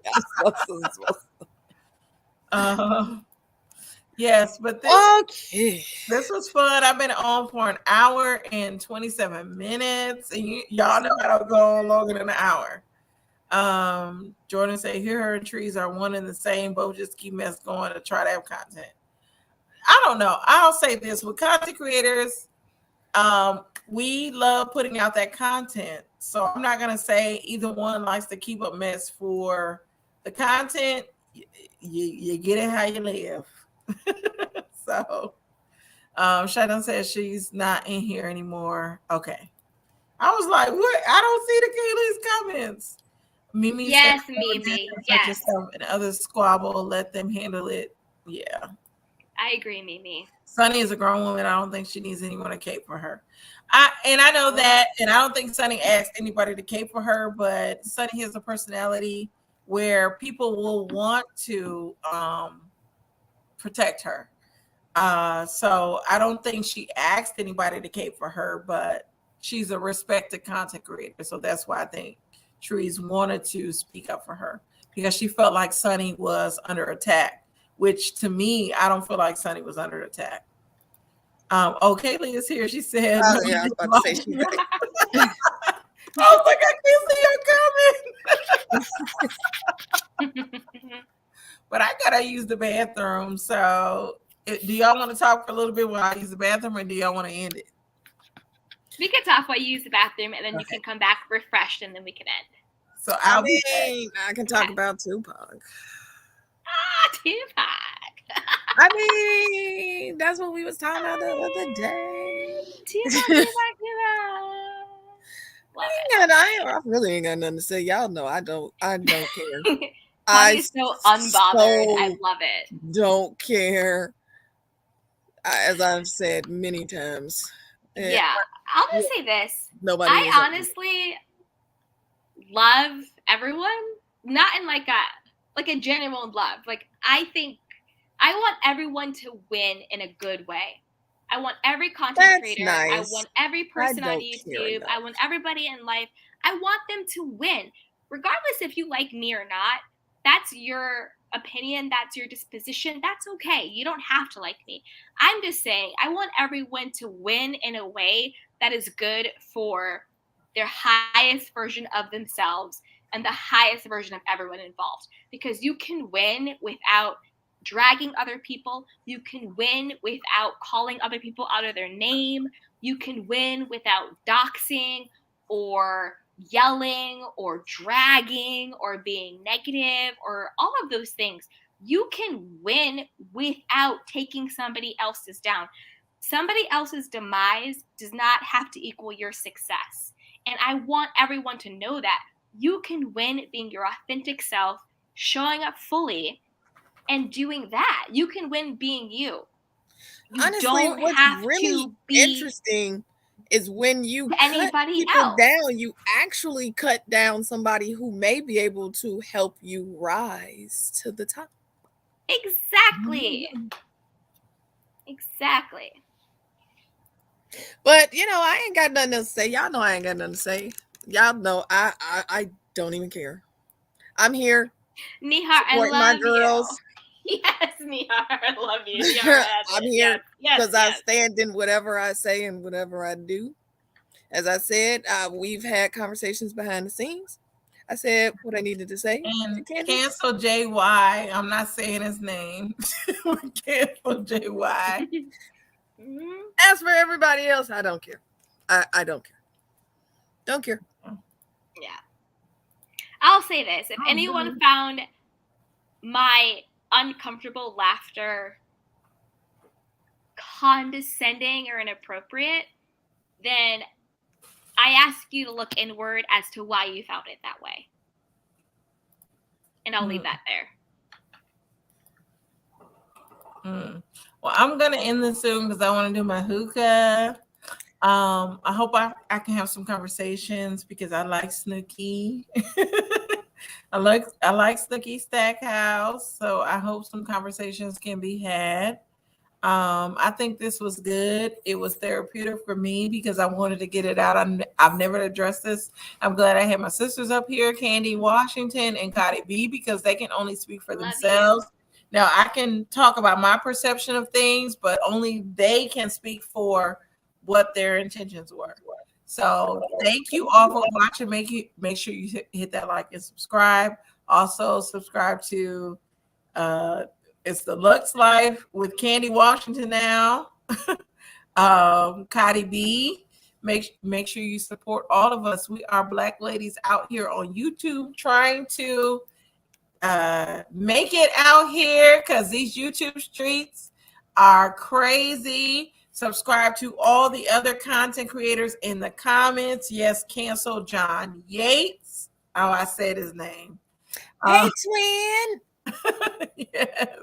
Yes, but this was fun. I've been on for an hour and 27 minutes, and y'all know I don't go on longer than an hour. Jordan said, "Here, her and trees are one and the same. Both just keep mess going to try to have content." I don't know. I'll say this with content creators, we love putting out that content. So I'm not gonna say either one likes to keep up mess for the content. You get it how you live. So Shadon says she's not in here anymore. Okay. I was like, what? I don't see the Kaylee's comments. Mimi yes, said, Mimi. Yes. And others squabble, let them handle it. Yeah. I agree, Mimi. Sunny is a grown woman. I don't think she needs anyone to cape for her. I know that, and I don't think Sunny asked anybody to cape for her, but Sunny has a personality where people will want to protect her. So I don't think she asked anybody to cape for her, but she's a respected content creator. So that's why I think Trees wanted to speak up for her, because she felt like Sunny was under attack, which to me, I don't feel like Sunny was under attack. Kaylee is here. She said, oh, yeah, I was about to say she's right. I was like, I can't see her coming. But I gotta use the bathroom. So do y'all want to talk for a little bit while I use the bathroom, or do y'all want to end it? We can talk while you use the bathroom, and then you can come back refreshed, and then we can end. So I can talk about Tupac. Tupac. I mean, that's what we was talking about the other day. Tupac. I really ain't got nothing to say. Y'all know I don't care. I'm so unbothered. I love it. Don't care. As I've said many times. Yeah. I'll just say this. Nobody. I honestly love everyone, not in like a genuine love. Like, I think I want everyone to win in a good way. I want every content That's creator. I nice. want every person on don't care YouTube. enough. I want everybody in life. I want them to win. Regardless if you like me or not, that's your opinion. That's your disposition. That's okay. You don't have to like me. I'm just saying, I want everyone to win in a way that is good for their highest version of themselves and the highest version of everyone involved. Because you can win without dragging other people. You can win without calling other people out of their name. You can win without doxing or yelling or dragging or being negative or all of those things. You can win without taking somebody else's down. Somebody else's demise does not have to equal your success. And I want everyone to know that you can win being your authentic self, showing up fully, and doing that. You can win being you. You Honestly, don't what's have really to be interesting is when you cut anybody people else. down, you actually cut down somebody who may be able to help you rise to the top. Exactly. Exactly. But I ain't got nothing else to say. Y'all know I ain't got nothing to say. Y'all know I don't even care. I'm here Nihar, I supporting my love girls. you. Yes, Nihar, I love you. Nihar, I'm here yes, because I stand in whatever I say and whatever I do. As I said, we've had conversations behind the scenes. I said what I needed to say. And Candace? cancel JY. I'm not saying his name. Cancel JY. Mhm. As for everybody else, I don't care. I don't care. Don't care. Yeah. I'll say this. If anyone found my uncomfortable laughter condescending or inappropriate, then I ask you to look inward as to why you found it that way. And I'll leave that there. Well, I'm gonna end this soon because I want to do my hookah. I hope I can have some conversations because I like Snooki. I like Snooki Stackhouse, so I hope some conversations can be had. I think this was good. It was therapeutic for me because I wanted to get it out. I've never addressed this. I'm glad I had my sisters up here, Candy Washington and Cardi B, because they can only speak for themselves. Now I can talk about my perception of things, but only they can speak for what their intentions were. So thank you all for watching. Make sure you hit that like and subscribe. Also subscribe to it's the Lux Life with Candy Washington now. Cardi B. Make sure you support all of us. We are Black ladies out here on YouTube trying to make it out here because these YouTube streets are crazy. Subscribe to all the other content creators in the comments. Yes, cancel John Yates. Oh, I said his name. Hey, twin. Yes.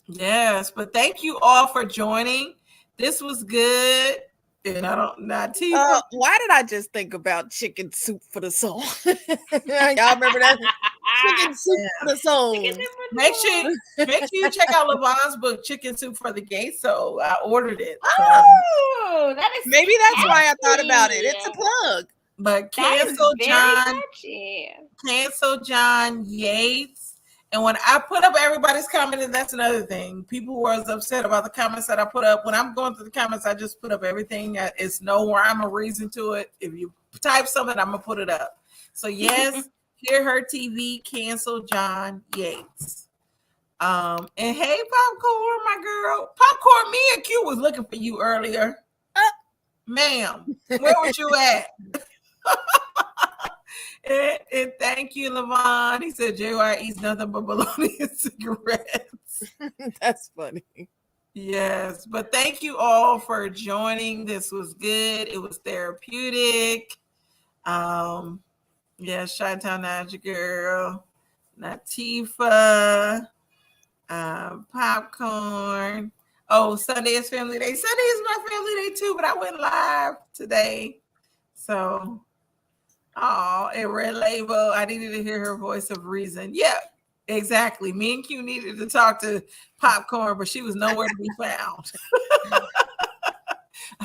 Yes, but thank you all for joining. This was good. And I don't not Tifa. Why did I just think about chicken soup for the soul? Y'all remember that? Chicken soup for the soul. Make sure you check out LeVon's book, Chicken Soup for the Gay Soul. I ordered it. Oh, that is maybe that's why I thought catchy. about it. It's a plug. But That is cancel very John. catchy. Cancel John Yates. And when I put up everybody's comment, and that's another thing. People was upset about the comments that I put up. When I'm going through the comments, I just put up everything. It's no rhyme or reason to it. If you type something, I'm gonna put it up. So yes, Hear Her TV, cancel John Yates. And hey, Popcorn, my girl. Popcorn, me and Q was looking for you earlier. Ma'am, where was you at? And thank you, Levon. He said JY eats nothing but bologna and cigarettes. That's funny. Yes, but thank you all for joining. This was good. It was therapeutic. Yes, Chi-Town Magic Girl, Natifa, Popcorn. Oh, Sunday is family day. Sunday is my family day too, but I went live today. So, oh, and Red Label, I needed to hear her voice of reason. Yeah, exactly. Me and Q needed to talk to Popcorn, but she was nowhere to be found.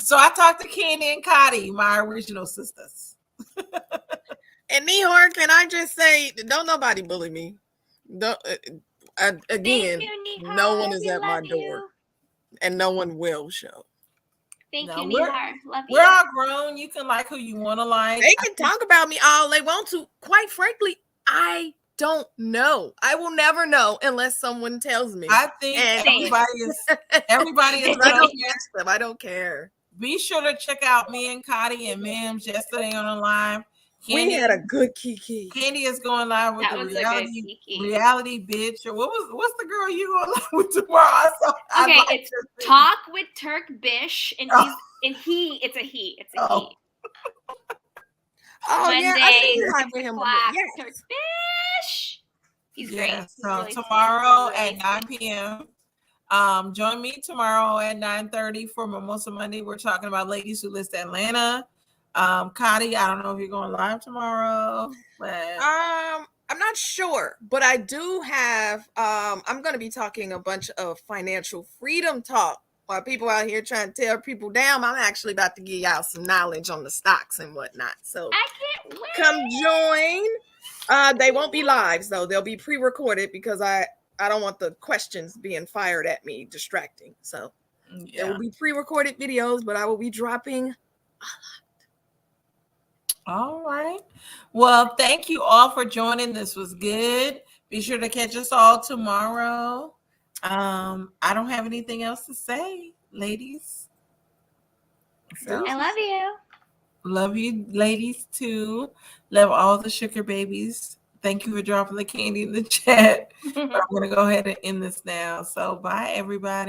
So I talked to Candy and Cotty, my original sisters. And Nehor, can I just say, don't nobody bully me. Don't, again, no one is at my door, and no one will show. Thank No, you, we're- Nihar. Love you. We're all grown. You can like who you want to like. They can talk about me all they want to. Quite frankly, I don't know. I will never know unless someone tells me. I think And- everybody is I don't gonna ask them. I don't care. be sure to check out me and Cotty and Mims yesterday on the live. We had a good Kiki. Candy is going live with That the was a good Kiki. reality bitch. Or what's the girl you going live with tomorrow? Okay, it's Talk with Turk Bish, and it's a he. Oh yeah, I Monday, think you live with him. Black Yes. Turk Bish. He's great. Yeah, He's so really tomorrow sweet. Really at 9 p.m. Join me tomorrow at 9:30 for Mimosa Monday. We're talking about Ladies Who List Atlanta. Cotty, I don't know if you're going live tomorrow, but I'm not sure, but I do have I'm going to be talking a bunch of financial freedom talk while people out here trying to tear people down. I'm actually about to give y'all some knowledge on the stocks and whatnot. So I can't wait. come join. They won't be live, though. They'll be pre-recorded because I don't want the questions being fired at me distracting. So there will be pre-recorded videos, but I will be dropping. All right. Well, thank you all for joining. This was good. Be sure to catch us all tomorrow. I don't have anything else to say, ladies. So, I love you. love you, ladies, too. Love all the sugar babies. Thank you for dropping the candy in the chat. But I'm going to go ahead and end this now. So, bye, everybody.